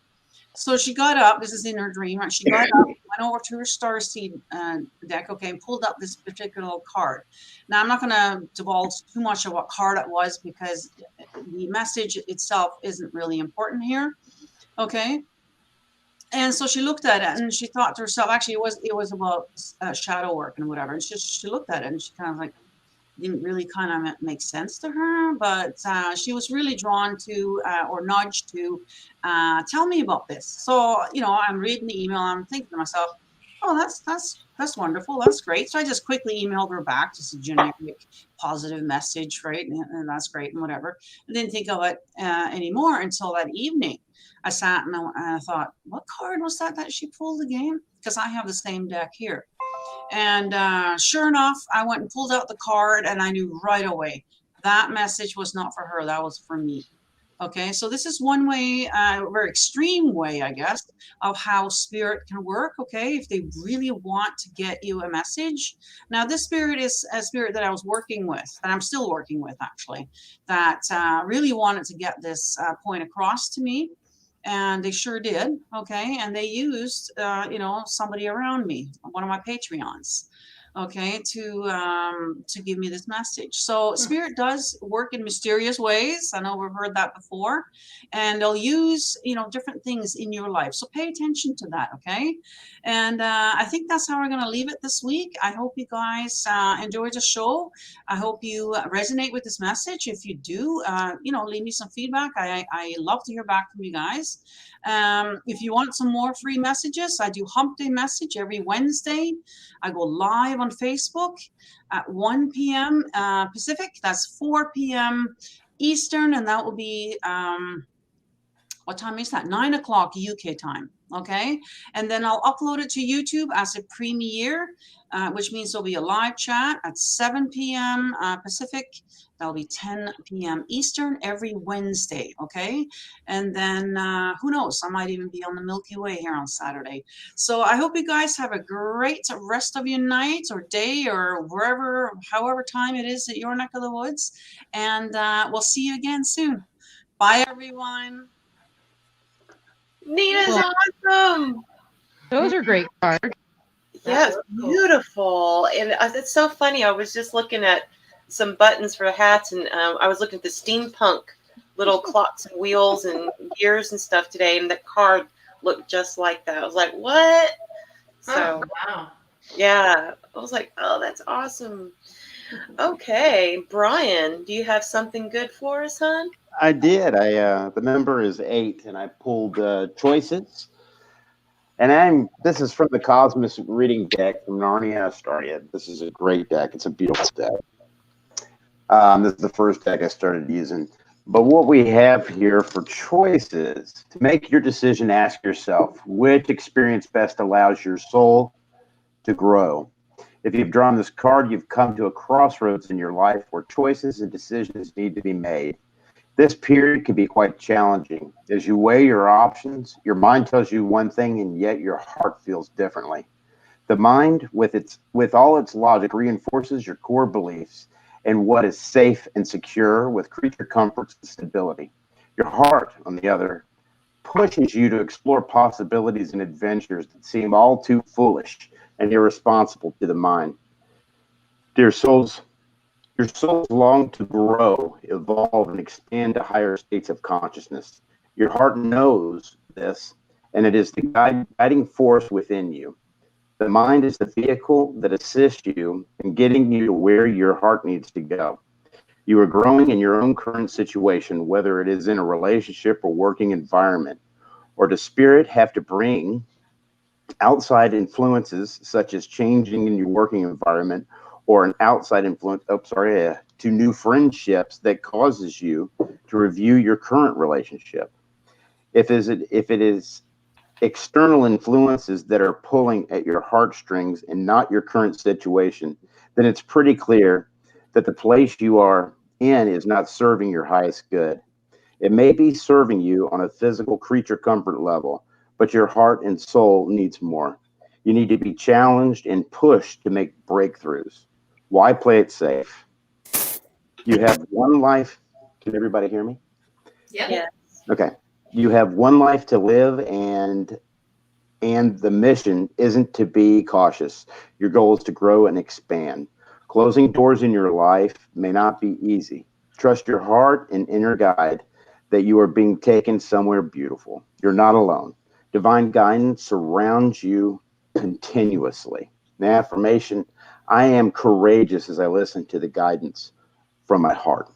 So she got up. This is in her dream. Right? She got up, went over to her starseed deck, okay, and pulled up this particular card. Now, I'm not going to divulge too much of what card it was because the message itself isn't really important here, okay? And so she looked at it and she thought to herself, actually, it was about shadow work and whatever. And she looked at it and she kind of like, didn't really kind of make sense to her, but she was really drawn to or nudged to tell me about this. So, you know, I'm reading the email, I'm thinking to myself, oh, that's wonderful, that's great. So I just quickly emailed her back, just a generic positive message, right? And that's great and whatever. I didn't think of it anymore until that evening. I sat and I thought, what card was that she pulled again? Because I have the same deck here. And sure enough, I went and pulled out the card and I knew right away that message was not for her. That was for me. Okay, so this is one way, a very extreme way, I guess, of how spirit can work, okay, if they really want to get you a message. Now, this spirit is a spirit that I was working with, that I'm still working with, actually, that really wanted to get this point across to me. And they sure did, okay? And they used, you know, somebody around me, one of my Patreons, okay, to give me this message. So spirit does work in mysterious ways. I know we've heard that before. And they'll use, you know, different things in your life. So pay attention to that, okay? And I think that's how we're going to leave it this week. I hope you guys enjoyed the show. I hope you resonate with this message. If you do, you know, leave me some feedback. I love to hear back from you guys. If you want some more free messages, I do Hump Day message every Wednesday. I go live on Facebook at 1 p.m. Pacific. That's 4 p.m. Eastern, and that will be What time is that? 9 o'clock UK time. Okay. And then I'll upload it to YouTube as a premiere, which means there'll be a live chat at 7 p.m. Pacific. That'll be 10 p.m. Eastern every Wednesday. Okay. And then who knows? I might even be on the Milky Way here on Saturday. So I hope you guys have a great rest of your night or day or wherever, however time it is at your neck of the woods. And we'll see you again soon. Bye, everyone. Nina's awesome. Those are great cards. Yes, beautiful. And it's so funny. I was just looking at some buttons for hats, and I was looking at the steampunk little clocks and wheels and gears and stuff today, and the card looked just like that. I was like, what? So, wow. Yeah. I was like, oh, that's awesome. Okay. Brian, do you have something good for us, hon? I did. The number is 8, and I pulled choices. And this is from the Cosmos Reading deck from Narnia Astoria. This is a great deck. It's a beautiful deck. This is the first deck I started using. But what we have here for choices, to make your decision, ask yourself, which experience best allows your soul to grow? If you've drawn this card, you've come to a crossroads in your life where choices and decisions need to be made. This period can be quite challenging. As you weigh your options, your mind tells you one thing, and yet your heart feels differently. The mind, with all its logic, reinforces your core beliefs and what is safe and secure with creature comforts and stability. Your heart, on the other, pushes you to explore possibilities and adventures that seem all too foolish and irresponsible to the mind. Dear souls, your souls long to grow, evolve, and expand to higher states of consciousness. Your heart knows this, and it is the guiding force within you. The mind is the vehicle that assists you in getting you to where your heart needs to go. You are growing in your own current situation, whether it is in a relationship or working environment, or does spirit have to bring outside influences such as changing in your working environment or an outside influence, to new friendships that causes you to review your current relationship? If it is external influences that are pulling at your heartstrings and not your current situation, then it's pretty clear that the place you are in is not serving your highest good. It may be serving you on a physical creature comfort level, but your heart and soul needs more. You need to be challenged and pushed to make breakthroughs. Why play it safe? You have one life. Can everybody hear me? Yep. Yes. Okay. You have one life to live, and the mission isn't to be cautious. Your goal is to grow and expand. Closing doors in your life may not be easy. Trust your heart and inner guide that you are being taken somewhere beautiful. You're not alone. Divine guidance surrounds you continuously. The affirmation, I am courageous as I listen to the guidance from my heart.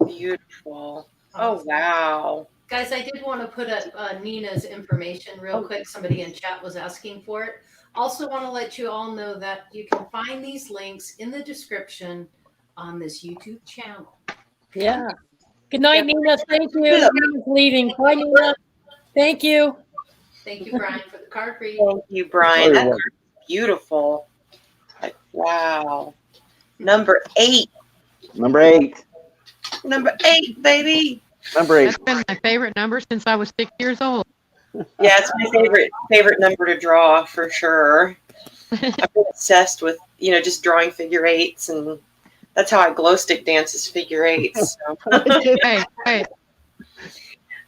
Beautiful. Oh, wow. Guys, I did want to put up Nina's information real quick. Somebody in chat was asking for it. Also want to let you all know that you can find these links in the description on this YouTube channel. Yeah. Good night, Nina. Thank you. Nina's leaving. Bye, Nina. Thank you. Thank you, Brian, for the card reading. Thank you, Brian. That card's beautiful. Like, wow. Number 8. Number 8. Number 8, baby. Number 8. That's been my favorite number since I was 6 years old. Yeah, it's my favorite number to draw for sure. I've been obsessed with, just drawing figure 8s, and that's how I glow stick dance is figure 8s. So. Hey.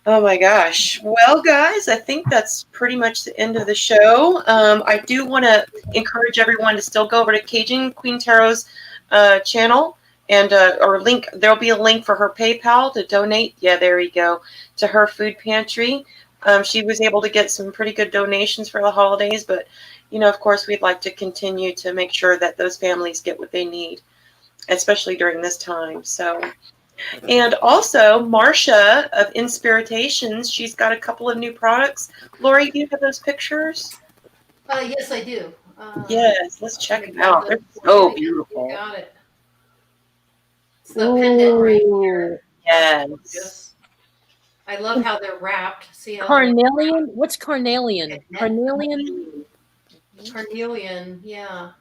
Oh my gosh. Well, guys, I think that's pretty much the end of the show. I do want to encourage everyone to still go over to Cajun Queen Tarot's channel, and there'll be a link for her PayPal to donate. Yeah, there you go, to her food pantry. She was able to get some pretty good donations for the holidays, but of course, we'd like to continue to make sure that those families get what they need, especially during this time. So. And also, Marsha of In-SPRITations, she's got a couple of new products. Laurie, do you have those pictures? Yes, I do. Yes, let's check them out. They're so beautiful. Got it. It's the pendant right here. Yes. I love how they're wrapped. See how Carnelian? What's carnelian? Carnelian? Carnelian, yeah.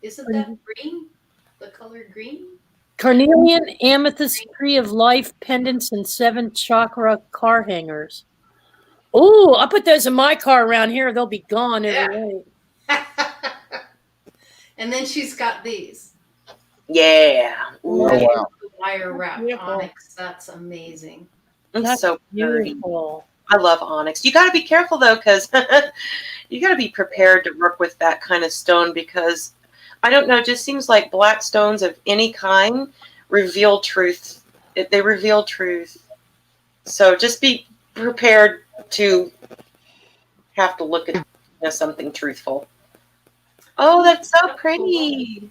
Isn't that green? The color green? Carnelian, amethyst, tree of life, pendants, and 7 chakra car hangers. Oh, I'll put those in my car around here. They'll be gone every night. And then she's got these. Yeah. Ooh, wow. wire wrapped onyx. That's amazing. It's so beautiful. I love onyx. You got to be careful though, because you got to be prepared to work with that kind of stone, because I don't know, it just seems like black stones of any kind reveal truth. They reveal truth. So just be prepared to have to look at something truthful. Oh, that's so pretty.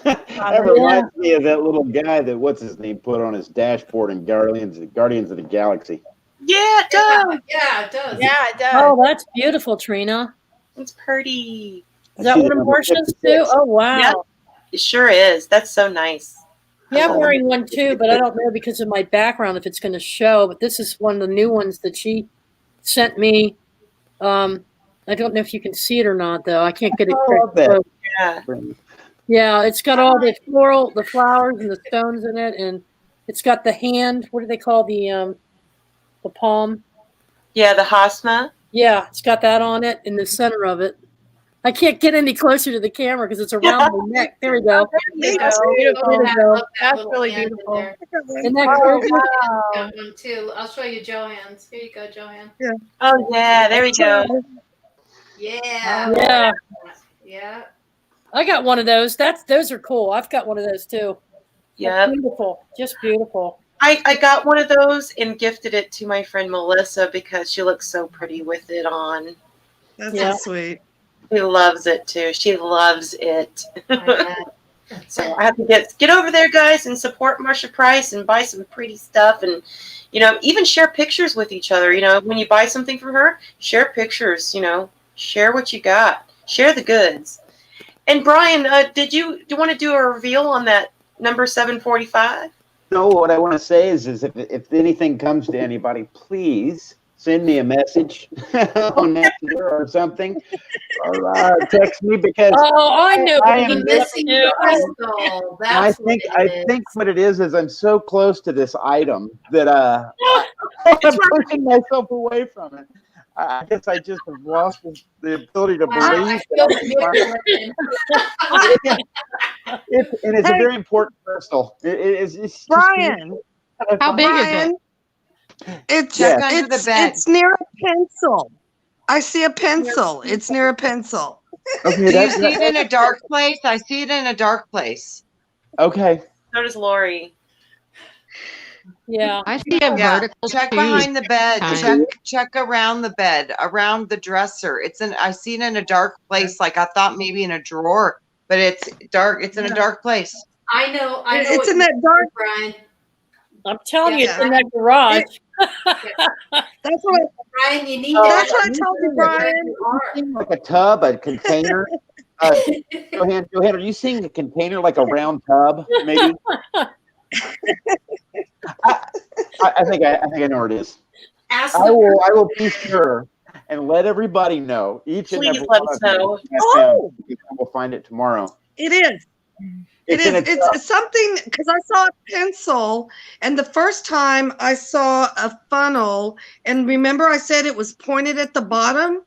That reminds me of that little guy that, what's his name, put on his dashboard in Guardians of the Galaxy. Yeah, it does. Yeah, it does. Yeah, it does. Oh, that's beautiful, Trina. It's pretty. Is that one of Marsha's too? Oh, wow. Yeah, it sure is. That's so nice. Yeah, I'm wearing one too, but I don't know because of my background if it's going to show. But this is one of the new ones that she sent me. I don't know if you can see it or not, though. I can't get it quick. Yeah. Yeah, it's got all the flowers and the stones in it, and it's got the hand. What do they call the palm? Yeah, the hasma. Yeah, it's got that on it in the center of it. I can't get any closer to the camera because it's around my neck. There we go. There you That's go. beautiful. Oh, I love that That's little really hand in beautiful. there. Isn't that gorgeous? Got one too. I'll show you Johan's. Here you go, Johan. Yeah. Oh, yeah, there we go. Yeah. Yeah. Yeah. I got one of those. Those are cool. I've got one of those too. Yeah. Beautiful. Just beautiful. I got one of those and gifted it to my friend Melissa because she looks so pretty with it on. That's so sweet. She loves it too. She loves it. So I have to get over there, guys, and support Marsha Price and buy some pretty stuff, and even share pictures with each other. When you buy something from her, share pictures. Share what you got. Share the goods. And Brian, do you want to do a reveal on that number 745? No, what I want to say is if anything comes to anybody, please send me a message on Messenger or something, or text me, because I know. I am missing the crystal. I think what it is I'm so close to this item that I'm pushing myself away from it. I guess I just have lost the ability to believe. It's a very important crystal. It's Brian, how big is it? It's near a pencil. I see a pencil. It's near a pencil. Okay, do you see it in a dark place? I see it in a dark place. Okay. So does Laurie. Yeah. I see a vertical. Check behind the bed. Check around the bed, around the dresser. I see it in a dark place. Like I thought maybe in a drawer, but it's dark. It's in a dark place. I know. It's in that dark, Brian. I'm telling you, it's in that garage. That's what Brian, you need that's what I told you, Brian. Like a tub, a container. Johan, are you seeing a container like a round tub? Maybe. I think I know where it is. I will be sure and let everybody know. Each and every let us know. We'll find it tomorrow. It is. It's something, because I saw a pencil, and the first time I saw a funnel, and remember I said it was pointed at the bottom?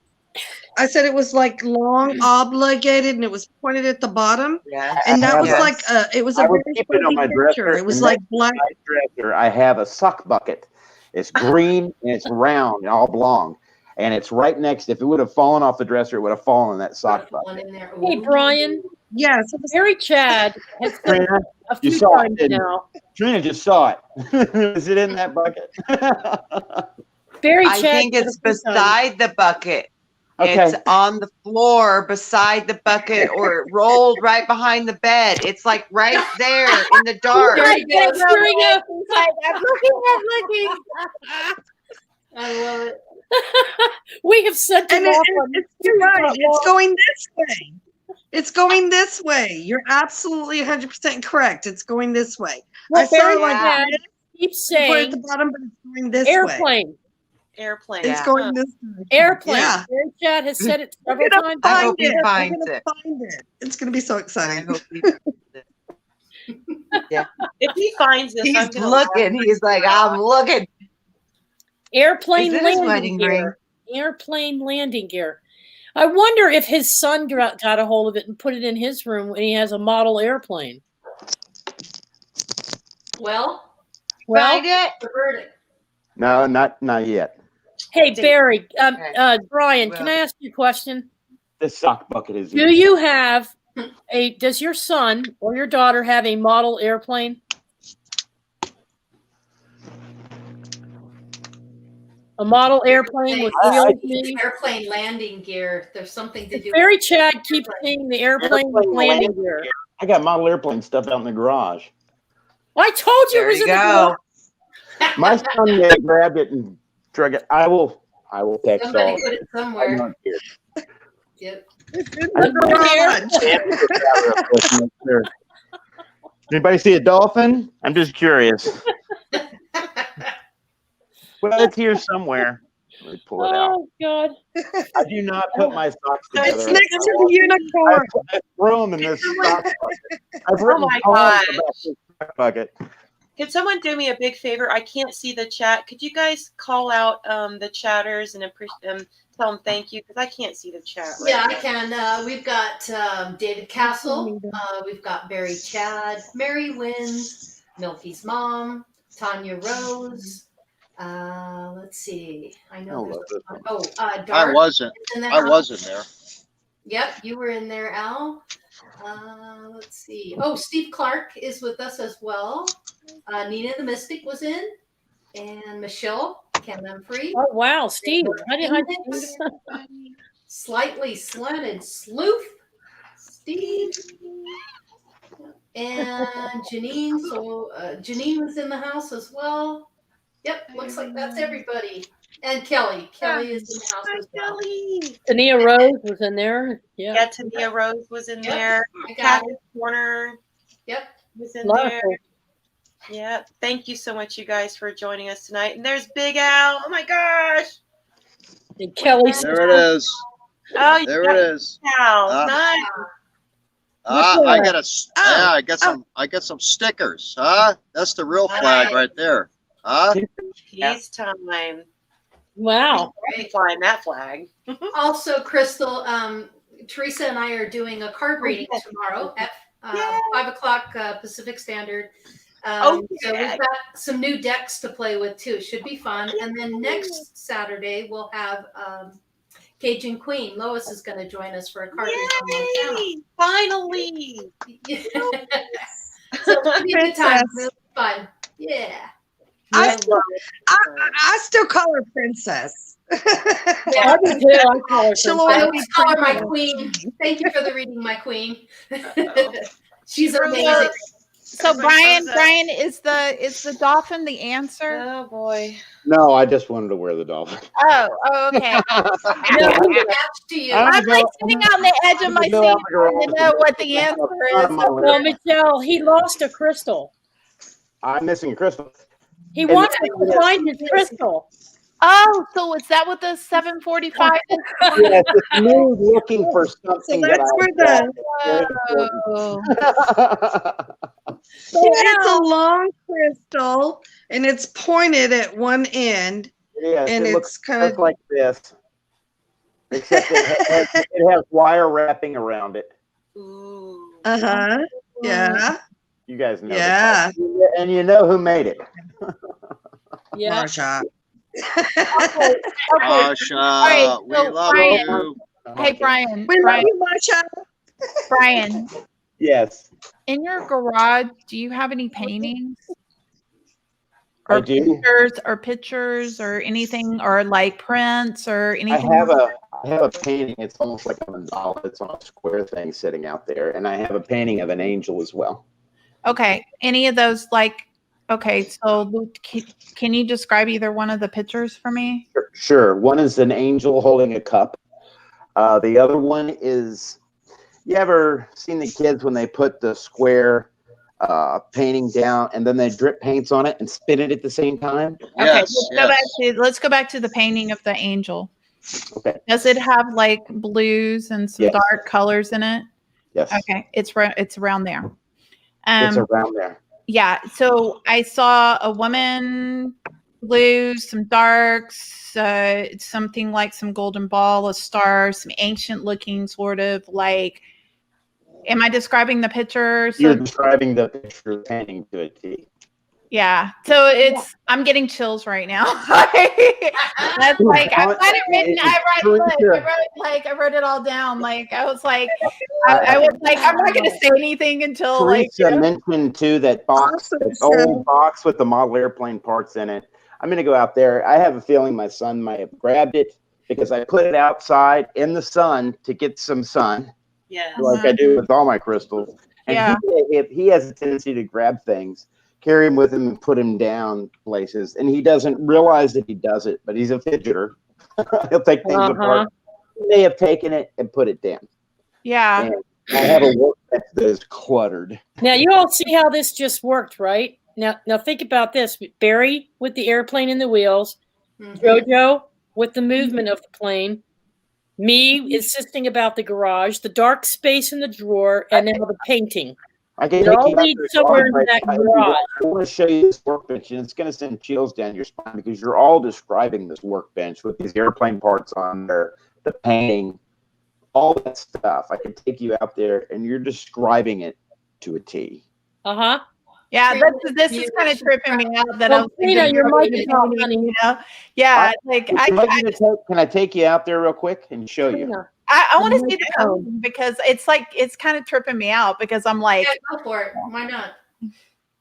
I said it was like long, obligated, and it was pointed at the bottom. Yeah. And that was like it was a very on my dresser. It was like black. Dresser, I have a sock bucket. It's green and it's round and oblong. And it's right next. If it would have fallen off the dresser, it would have fallen in that sock bucket. Hey, Brian. Yes. Barry Chad has said a few times now. Trina just saw it. Is it in that bucket? Barry I Chad think it's beside the bucket. Okay. It's on the floor beside the bucket, or it rolled right behind the bed. It's like right there in the dark. There he goes. There he goes. I'm looking. I love it. We have sent him off. You're right. It's going this way. It's going this way. You're absolutely 100% correct. It's going this way. Well, I saw Barry like Chad, keeps Put it at saying the bottom, but it's going this way. airplane. Airplane. It's going this way. Airplane. Yeah. Gary Chad has said it We're several gonna times. I find hope he it. We're finds gonna it. find it. It's gonna be so I exciting. hope he finds it. Yeah. If he finds this, I'm He's gonna looking. laugh. He's like, I'm looking. Airplane Is it his landing wedding ring? gear. Airplane landing gear. I wonder if his son got a hold of it and put it in his room when he has a model airplane. Well, Find it. the verdict. No, not yet. Hey, Barry, Brian, Well. can I ask you a question? This sock bucket is. Do you have does your son or your daughter have a model airplane? A model airplane with wheels? maybe? Airplane landing gear. There's something to do. Barry Chad keeps saying the airplane with landing gear. I got model airplane stuff out in the garage. I told you There it was you in the go. garage. My son grabbed it and drug it. I will text Somebody all. put it I'm somewhere. not here. Yep. It's in the garage. Anybody see a dolphin? I'm just curious. Well, it's here somewhere. Let me pull it out. Oh God! I do not put my socks together. It's next to the unicorn. I throw them in this sock bucket. I've written my poems gosh. about this sock bucket. Can someone do me a big favor? I can't see the chat. Could you guys call out the chatters and tell them thank you? Because I can't see the chat. Right Yeah, now. I can. We've got David Castle. We've got Barry Chad, Mary Wins, Milky's mom, Tanya Rose. Let's see. I know. Dart I wasn't. is in the I house. wasn't there. Yep, you were in there, Al. Let's see. Oh, Steve Clark is with us as well. Nina the Mystic was in, and Michelle Cannon-Free. Oh wow, Steve! How did I? Slightly slanted sleuth, Steve, and Janine. So Janine was in the house as well. Yep, looks like that's everybody. And Kelly. Kelly is in the house as well. Tania Rose was in there. Yeah. Yeah, Tania Rose was in Yep, there. I got Kathy it. Corner Yep. was in Lot of there. folks. Yeah. Thank you so much, you guys, for joining us tonight. And there's Big Al. Oh my gosh. And Kelly. There it is. Oh, you There got it is. Al. Nice. I got some stickers. That's the real flag right there. Peace time. Wow. I'm flying that flag. Also, Crystal, Theresa and I are doing a card reading tomorrow at 5 o'clock Pacific Standard. So we've got some new decks to play with too. Should be fun. And then next Saturday we'll have Cajun Queen. Lois is going to join us for a card reading. Finally. So it'll be a good time. Really fun. Yeah. I still call her Princess. Yeah, I do too. I call her She'll Princess. always call her my queen. Thank you for the reading, my queen. She's amazing. So Brian, is the dolphin the answer? Oh boy. No, I just wanted to wear the dolphin. Oh, okay. Attached to you. I'm like sitting on the edge of my seat trying to know what the answer is. Well, Michelle, he lost a crystal. I'm missing a crystal. He wants to find his crystal. Oh, so is that what the 745 is? Yes, it's me looking for something. So that's where So it's a long crystal, and it's pointed at one end, Yes, and it it's looks kind just of like this, except it has wire wrapping around it. Ooh. Yeah. You guys know. Yeah. that. And you know who made it. Yeah. Marsha. Okay. Marsha, right, we so love Brian- you. Hey, Brian. We love Brian, you, Marsha. Brian, Yes, in your garage, do you have any paintings? I Or do. pictures or anything, or like prints or I anything? have a painting. It's almost like a mandala. It's on a square thing sitting out there, and I have a painting of an angel as well. Okay. Any of those, like, okay, so Luke, can you describe either one of the pictures for me? Sure. One is an angel holding a cup. The other one is, you ever seen the kids when they put the square painting down, and then they drip paints on it and spin it at the same time. Okay, let's go back to the painting of the angel. Okay. Does it have like blues and some Yes. dark colors in it? Yes. Okay, it's around there. It's around there. Yeah. So I saw a woman, blues, some darks, something like some golden ball, a star, some ancient looking sort of like. Am I describing the picture? You're describing the picture painting to a T. Yeah. So I'm getting chills right now. That's like I've got it written. I wrote it all down. Like I was like, I was like, I'm not going to say anything until Theresa mentioned too that box, that old box with the model airplane parts in it. I'm going to go out there. I have a feeling my son might have grabbed it because I put it outside in the sun to get some sun. Yeah. Like I do with all my crystals. And he has a tendency to grab things, carry them with him, and put him down places. And he doesn't realize that he does it, but he's a fidgeter. He'll take things apart. He may have taken it and put it down. Yeah. And I have a workbench that is cluttered. Now you all see how this just worked, right? Now think about this. Barry with the airplane and the wheels, Jojo with the movement of the plane, me insisting about the garage, the dark space in the drawer, and now the painting. I can all lead somewhere in that garage. I want to show you this workbench, and it's going to send chills down your spine because you're all describing this workbench with these airplane parts on there, the painting, all that stuff. I can take you out there, and you're describing it to a T. Yeah, this is kind of tripping me out. That I'm Trina, your mic is off, honey. You know? Yeah, can I take you out there real quick and show you? I want to see the code because it's kind of tripping me out because I'm like, yeah, go for it. Why not?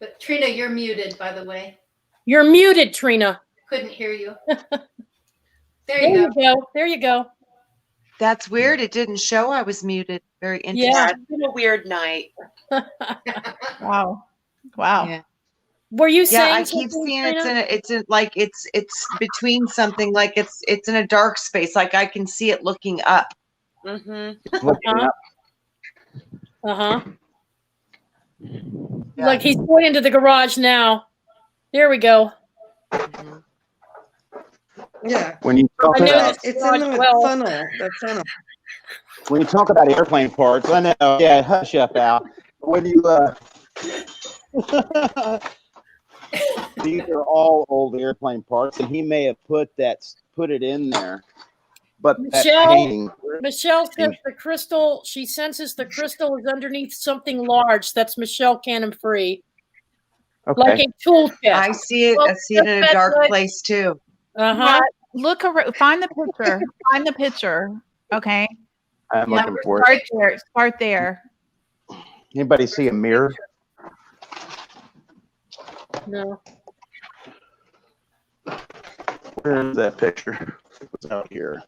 But Trina, you're muted, by the way. You're muted, Trina. Couldn't hear you. There you go. There you go. That's weird. It didn't show I was muted. Very interesting. Yeah, it's been a weird night. Wow. Yeah. Were you saying? Yeah, I keep seeing it's between something, like it's in a dark space. Like I can see it looking up. It's looking up. Like he's going into the garage now. There we go. Yeah. When you talk about it's in the funnel. The funnel. When you talk about airplane parts, I know. Yeah, hush up, Al. When you these are all old airplane parts, and he may have put it in there. But Michelle says the crystal. She senses the crystal is underneath something large. That's Michelle Cannon Free. Okay. Like a tool chest. I see it. I see it in a dark place too. Look around. Find the picture. Find the picture. Okay. I'm looking for it. Start there. Anybody see a mirror? No. Where is that picture? It's out here.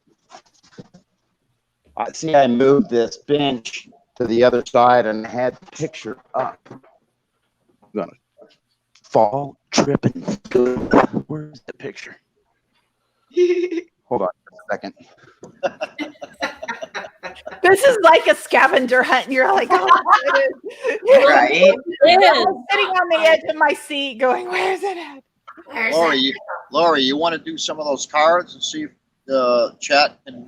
I see. I moved this bench to the other side and had the picture up. I'm gonna fall, trip, and go. Where's the picture? Hold on a second. This is like a scavenger hunt, and you're like, oh, right? I'm sitting on the edge of my seat, going, "Where's it at?" Laurie, you want to do some of those cards and see if the chat can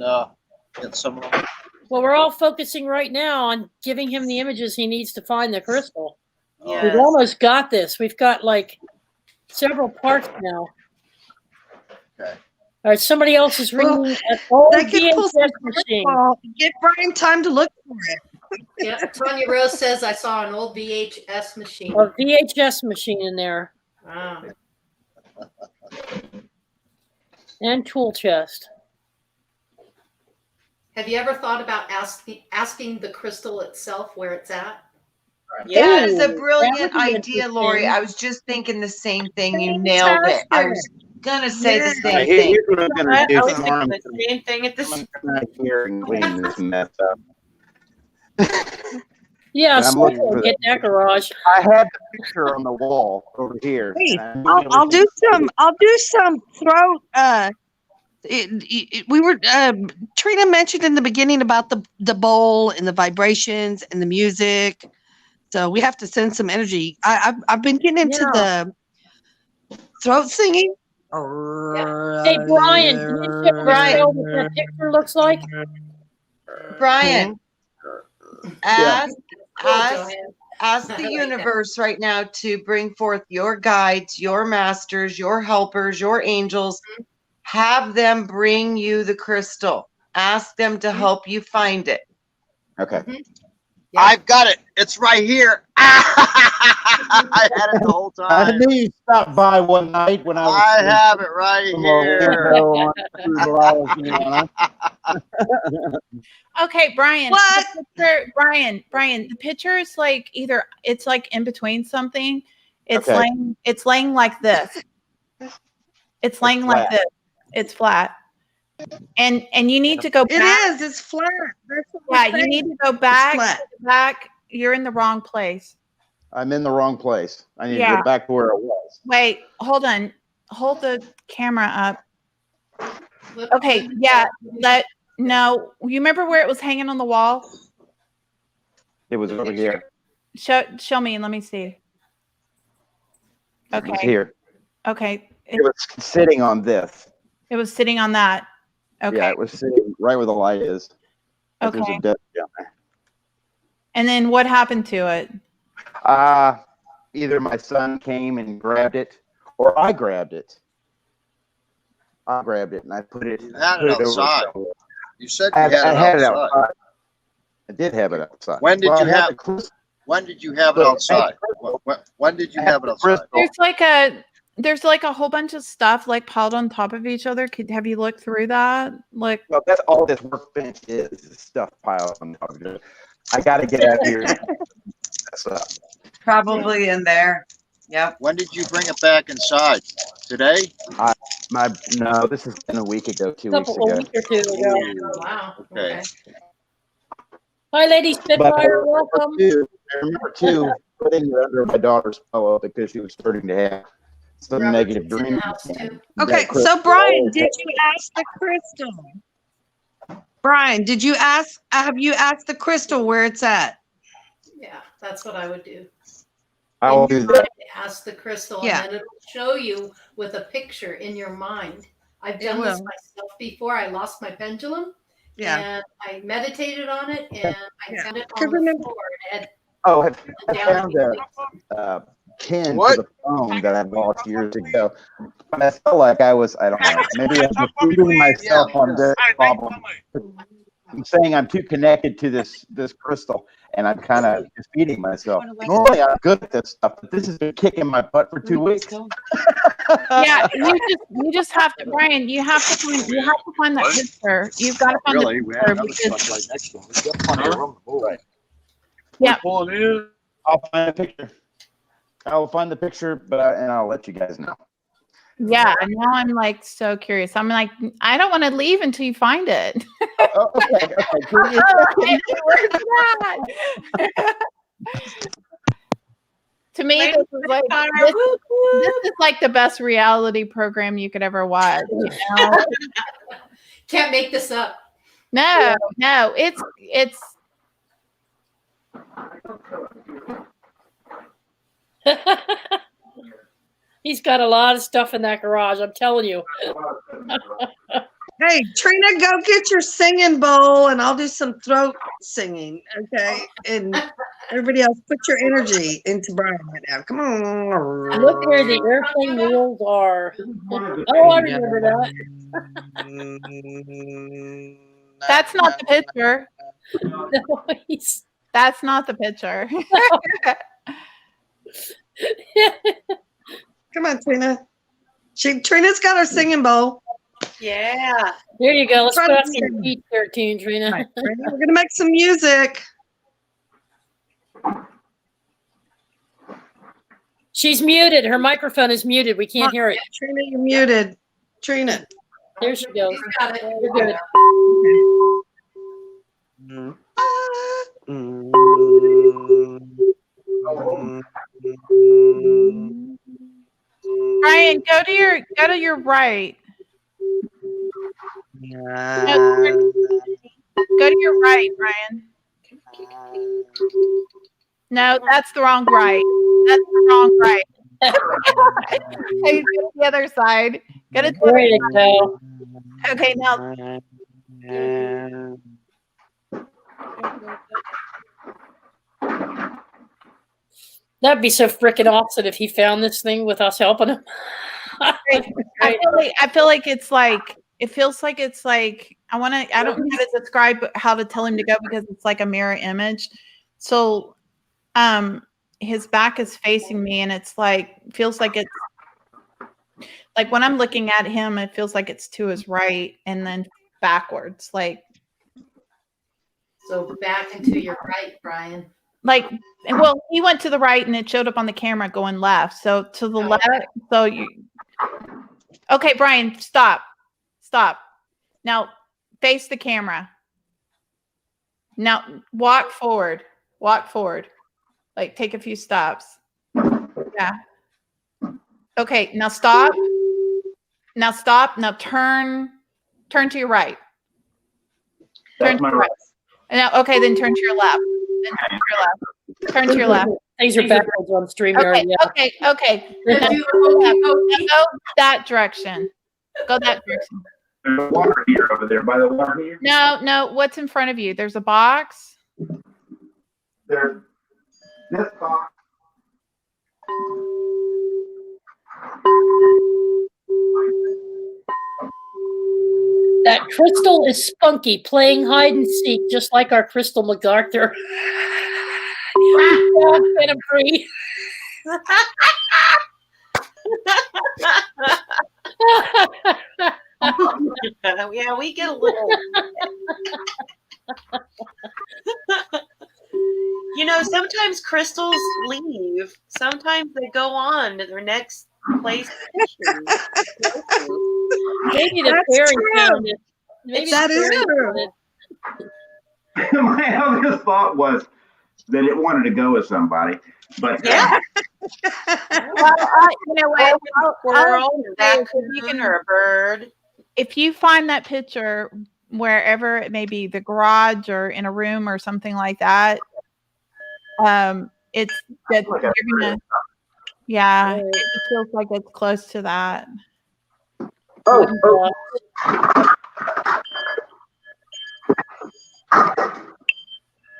get some of them? Well, we're all focusing right now on giving him the images he needs to find the crystal. Yes. We've almost got this. We've got like several parts now. Okay. All right, somebody else is reading an old VHS machine. Give Brian time to look for it. Yeah, Tanya Rose says I saw an old VHS machine. A VHS machine in there. Wow. And tool chest. Have you ever thought about asking the crystal itself where it's at? That is a brilliant idea, Laurie. I was just thinking the same thing. You nailed it. I was gonna say the same thing. Here's what I'm gonna do. I was thinking the same thing at the same I'm gonna here and clean this mess up. Yeah, And I'm looking for get that garage. I had the picture on the wall over here. Hey, and I'll do some throat. We were Trina mentioned in the beginning about the bowl and the vibrations and the music. So we have to send some energy. I've been getting into the throat singing. Hey, Brian, can you show Michelle what that picture looks like? Brian, ask the like universe right now to bring forth your guides, your masters, your helpers, your angels. Have them bring you the crystal. Ask them to help you find it. Okay. I've got it. It's right here. I had it the whole time. I knew you stopped by one night when I was. I have it right here. Okay, Brian. What? Brian, the picture is like it's like in between something. It's Okay. laying like this. It's laying like this. It's flat. And you need to go back. It is. It's flat. That's what we're Yeah, you saying. need to go back. You're in the wrong place. I'm in the wrong place. I need to Yeah. go back to where I was. Wait, hold on. Hold the camera up. Okay, yeah. No, you remember where it was hanging on the wall? It was over here. Show me and let me see. It was Okay. here. Okay. It was sitting on this. It was sitting on that. Okay. Yeah, it was sitting right where the light is. Like Okay. There's a desk down there. And then what happened to it? Either my son came and grabbed it, or I grabbed it. I grabbed it and I put it. You had put it over outside. somewhere. You said you I had had it it outside. outside. I did have it outside. When did Well, you I had have? the crystal. When did you have it Look, outside? When did you have it outside? There's like a whole bunch of stuff like piled on top of each other. Have you looked through that? Like, Well, that's all this workbench is stuff piled on top of it. I got to get out of here. That's up. Probably in there. Yep. When did you bring it back inside? Today? No, this has been a week ago, 2 weeks A ago. week or two ago. Oh, wow. Okay. Hi, Lady Spitfire. Welcome. I remember too putting it under my daughter's pillow because she was starting to have some negative dreams. Okay, so Brian, did you ask the crystal? Brian, did you ask? Have you asked the crystal where it's at? Yeah, that's what I would do. I will do that. Ask the crystal, Yeah. and then it'll show you with a picture in your mind. I've done this will. myself before. I lost my pendulum, Yeah. and I meditated on it, and I found it Because on the remember- floor. It had Oh, I down found in a pin to the phone that I lost years ago. But I felt like I don't know, maybe I was defeating myself on this problem. I'm saying I'm too connected to this crystal, and I'm kind of defeating myself. Normally I'm good at this stuff, but this has been kicking my butt for 2 weeks. yeah, you just have to, Brian. You have to find that picture. You've got to find Really? the We picture have another because truck right next to us. We've got plenty of room to move. Right. yeah. Pulling in. I'll find a picture. I'll find the picture, and I'll let you guys know. Yeah, now I'm like so curious. I'm like, I don't want to leave until you find it. Okay. Where's that? To me, this is like the best reality program you could ever watch. You know? Can't make this up. No, it's He's got a lot of stuff in that garage, I'm telling you. Hey, Trina, go get your singing bowl and I'll do some throat singing, okay? And everybody else, put your energy into Brian right now. Come on. Look where the airplane wheels are. Oh, I remember that. that's not the picture. That's not the picture. Come on, Trina. Trina's got her singing bowl. Yeah. There you go. Let's Try put to out some sing. beat there, Trina. Right, Trina, we're going to make some music. She's muted. Her microphone is muted. We can't hear it. Trina, you're muted. Trina. There she goes. Got it. You're good. Brian, go to your right. Go to your right, Brian. No, that's the wrong right. That's the wrong right. Hey, go to the other side. Go to the There other you side. go. Okay, now That'd be so freaking awesome if he found this thing with us helping him. I feel like it's like it feels like it's like I don't know how to describe how to tell him to go because it's like a mirror image. So his back is facing me and it's like feels like it's like when I'm looking at him, it feels like it's to his right and then backwards. Like So back and to your right, Brian. like well, he went to the right and it showed up on the camera going left. So to the left. So you okay, Brian, stop. Now face the camera. Now walk forward. Like take a few stops. Yeah. Okay, now stop. Now turn to your right. Turn to your right. And now okay, then turn to your left. Turn to your left. These are backwards on StreamYard. Okay. Now go that direction. Go that direction. There's a water heater over there by the water heater. No. What's in front of you? There's a box. There's this box. That Crystal is spunky, playing hide and seek, just like our Crystal McArthur. Set him free. Yeah, we get a little. You know, sometimes crystals leave. Sometimes they go on to their next place. Maybe the fairy found it. Maybe that is true. My obvious thought was that it wanted to go with somebody, but yeah. Well, you know what? Squirrel, raccoon, or a bird. If you find that picture wherever it may be, the garage or in a room or something like that, it's that you're gonna. Yeah, it feels like it's close to that.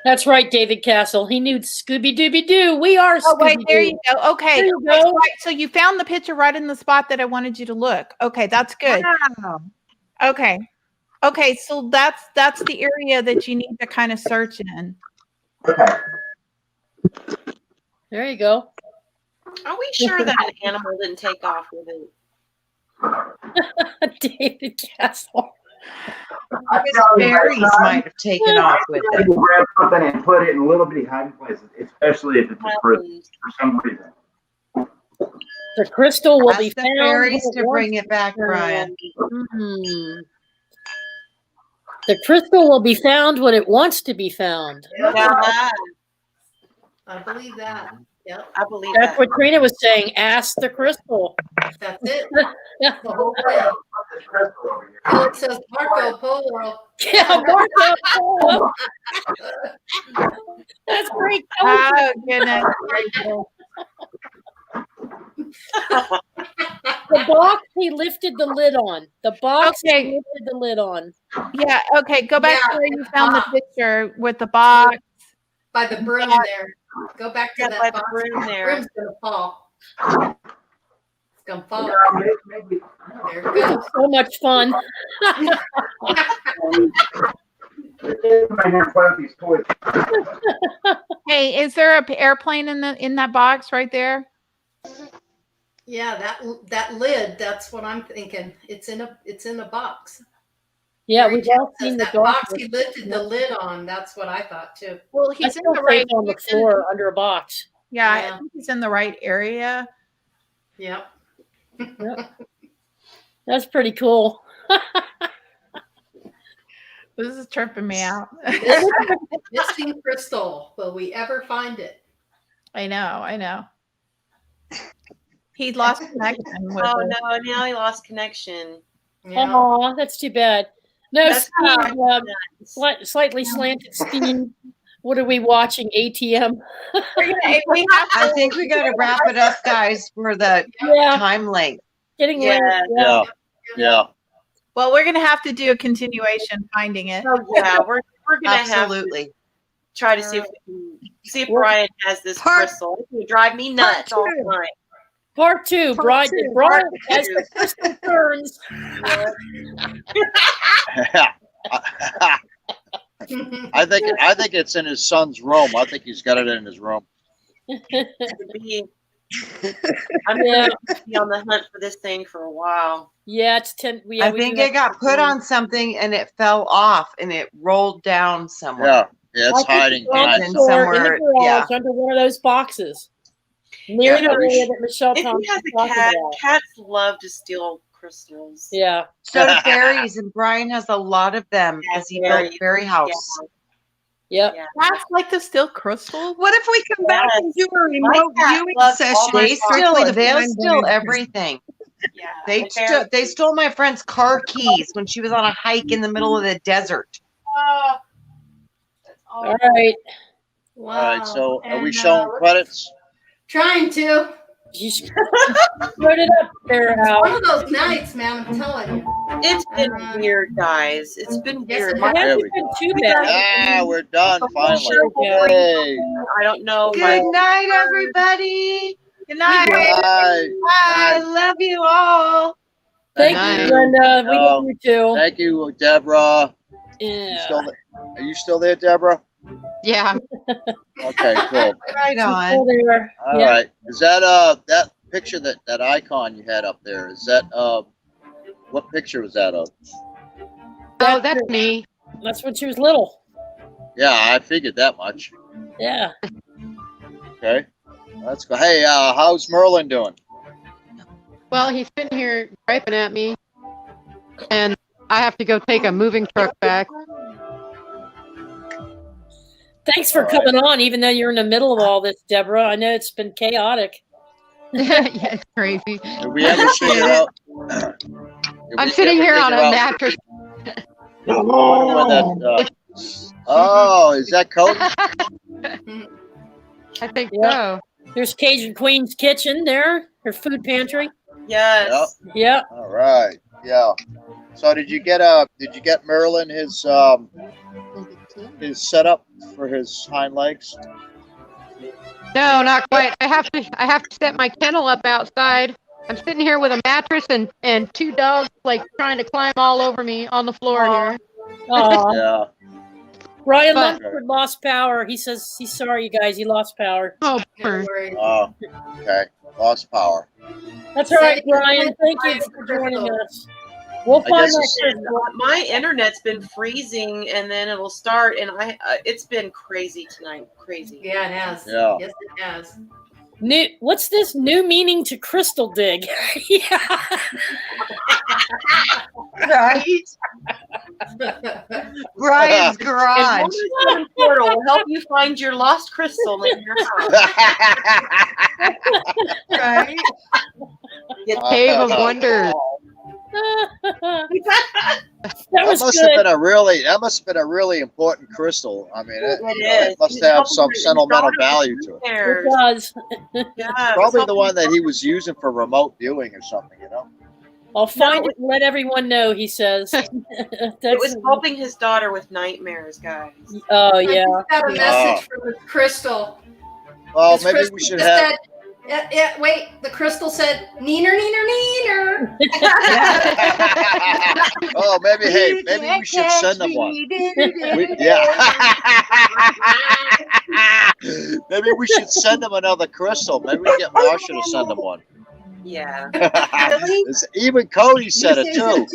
That's right, David Castle. He knew Scooby Dooby Doo. We are Scooby Doo. Oh, wait, there you go. Okay. There you go. Right, so you found the picture right in the spot that I wanted you to look. Okay, that's good. Wow. Okay. So that's the area that you need to kind of search in. okay. There you go. Are we sure that an animal didn't take off with it? David Castle. Fairies might have taken off with it. People grab something and put it in a little bitty hiding places, especially if it's for some reason. The crystal will Ask be the found. fairies to bring it back, Brian. Mhm. The crystal will be found when it wants to be found. Yeah, I believe that. Yep. I believe That's that. what Trina was saying. Ask the crystal. That's it. The whole thing. It says Marco Polo. Yeah, Marco Polo. That's great. Oh, goodness. The box he lifted the lid on. The box he lifted the lid on. Yeah, okay. Go back to where you found the picture with the box. By the broom there. Go back to Yeah, that by the box. broom there. Broom's gonna fall. It's gonna fall. There it goes. So much fun. Hey, is there an airplane in that box right there? Yeah, that lid. That's what I'm thinking. It's in a box. Yeah, we've all seen the That dog. box he lifted the lid on. That's what I thought too. Well, I he's in still the right on the floor under a box. Yeah, I think he's in the right area. Yep. That's pretty cool. This is tripping me out. Missing crystal. Will we ever find it? I know. He lost connection with Oh it. no! Now he lost connection. Yeah. Oh, that's too bad. No, That's Steve, slightly slanted Steve. What are we watching? ATM? I think we got to wrap it up, guys, for the time length. Getting late. Yeah. Well, we're gonna have to do a continuation finding it. Oh yeah, we're gonna Absolutely. have to try to see if we can see if Brian has this crystal. It's gonna drive me nuts all the time. Part 2, Brian as the crystal turns. I think it's in his son's room. I think he's got it in his room. I'm gonna be on the hunt for this thing for a while. Yeah, it's 10. I think it got put on something and it fell off and it rolled down somewhere. Yeah, it's hiding behind somewhere. Yeah, under one of those boxes. Near the area that Michelle If Thompson he has a talking cat, about. cats love to steal crystals. Yeah. So do fairies, and Brian has a lot of them as he built Fairy House. Yep. Cats like to steal crystals. What if we come back and do a remote viewing session? They'll steal everything. Yeah. They stole my friend's car keys when she was on a hike in the middle of the desert. All right. All right, so are we showing credits? Trying to. Put it up there, Al. One of those nights, man, I'm telling you. It's been weird, guys. It's been weird. it hasn't been too bad. We're done finally. Yay. I don't know. Good night, everybody. Good night. I love you all. Thank you, Brenda. We love you too. Thank you, Deborah. Yeah. Are you still there, Deborah? Yeah. Okay, cool. Right on. Still there. All right. Is that that picture that icon you had up there? Is that what picture was that of? Oh, that's me. That's when she was little. Yeah, I figured that much. Yeah. Okay. Let's go. Hey, how's Merlin doing? Well, he's sitting here griping at me, and I have to go take a moving truck back. Thanks for coming on, even though you're in the middle of all this, Deborah. I know it's been chaotic. Yeah, it's crazy. Did we ever figure out? I'm sitting here on a mattress. Oh, is that Cody? I think Yeah. so. There's Cajun Queen's kitchen there, her food pantry. Yes. Yeah. All right. Yeah. So did you get Merlin his setup for his hind legs? No, not quite. I have to set my kennel up outside. I'm sitting here with a mattress and two dogs like trying to climb all over me on the floor here. Oh. Yeah. Ryan But- Lunsford lost power. He says he's sorry, you guys. He lost power. Oh, Oh, okay. Lost power. That's all right, Brian. Thank you for joining us. We'll I find guess that. My internet's been freezing, and then it'll start, and it's been crazy tonight. Crazy. Yeah, it has. Yeah. Yes, it has. What's this new meaning to crystal dig? Yeah. Right? Brian's garage. And portal will help you find your lost crystal in your house. Right? The Cave of Wonders. That was must good. have been a really important crystal. I mean, it must It's have some probably sentimental his value to it. It does. Yeah, Probably the one that he was using for remote viewing or something, you know? I'll find it and let everyone know, he says. It was helping his daughter with nightmares, guys. Oh, yeah. I just got a message from the crystal. Well, This maybe crystal we should just have. said, wait, the crystal said, neener, neener, neener. Oh, maybe we should send them one. Maybe we should send them another crystal. Maybe we get Marsha to send them one. Yeah. Even Cody said it too.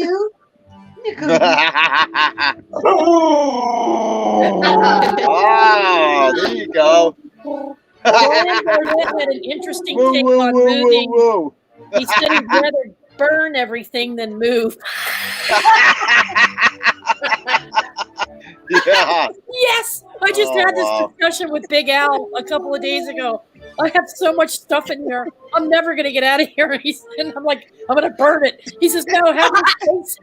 Oh, there you go. Brian Burnett had an interesting take on moving. He said he'd rather burn everything than move. Yeah. Yes, I just had this discussion with Big Al a couple of days ago. I have so much stuff in here. I'm never going to get out of here. And I'm like, I'm going to burn it. He says, no, have your space.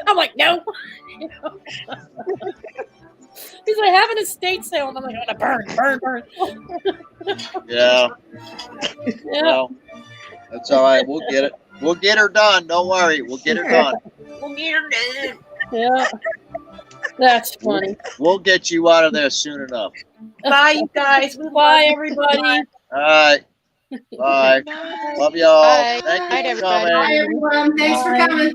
I'm like, no. He's like having a estate sale, and I'm like, I'm gonna burn. Yeah. Yeah. Well, that's all right. We'll get it. We'll get her done. Don't worry. We'll get her done. We'll get her done. Yeah. That's funny. We'll get you out of there soon enough. Bye, you guys. Bye, everybody. All right. Bye. Love y'all. Bye. Thank Night, you for everybody. coming. Bye, everyone. Thanks for coming.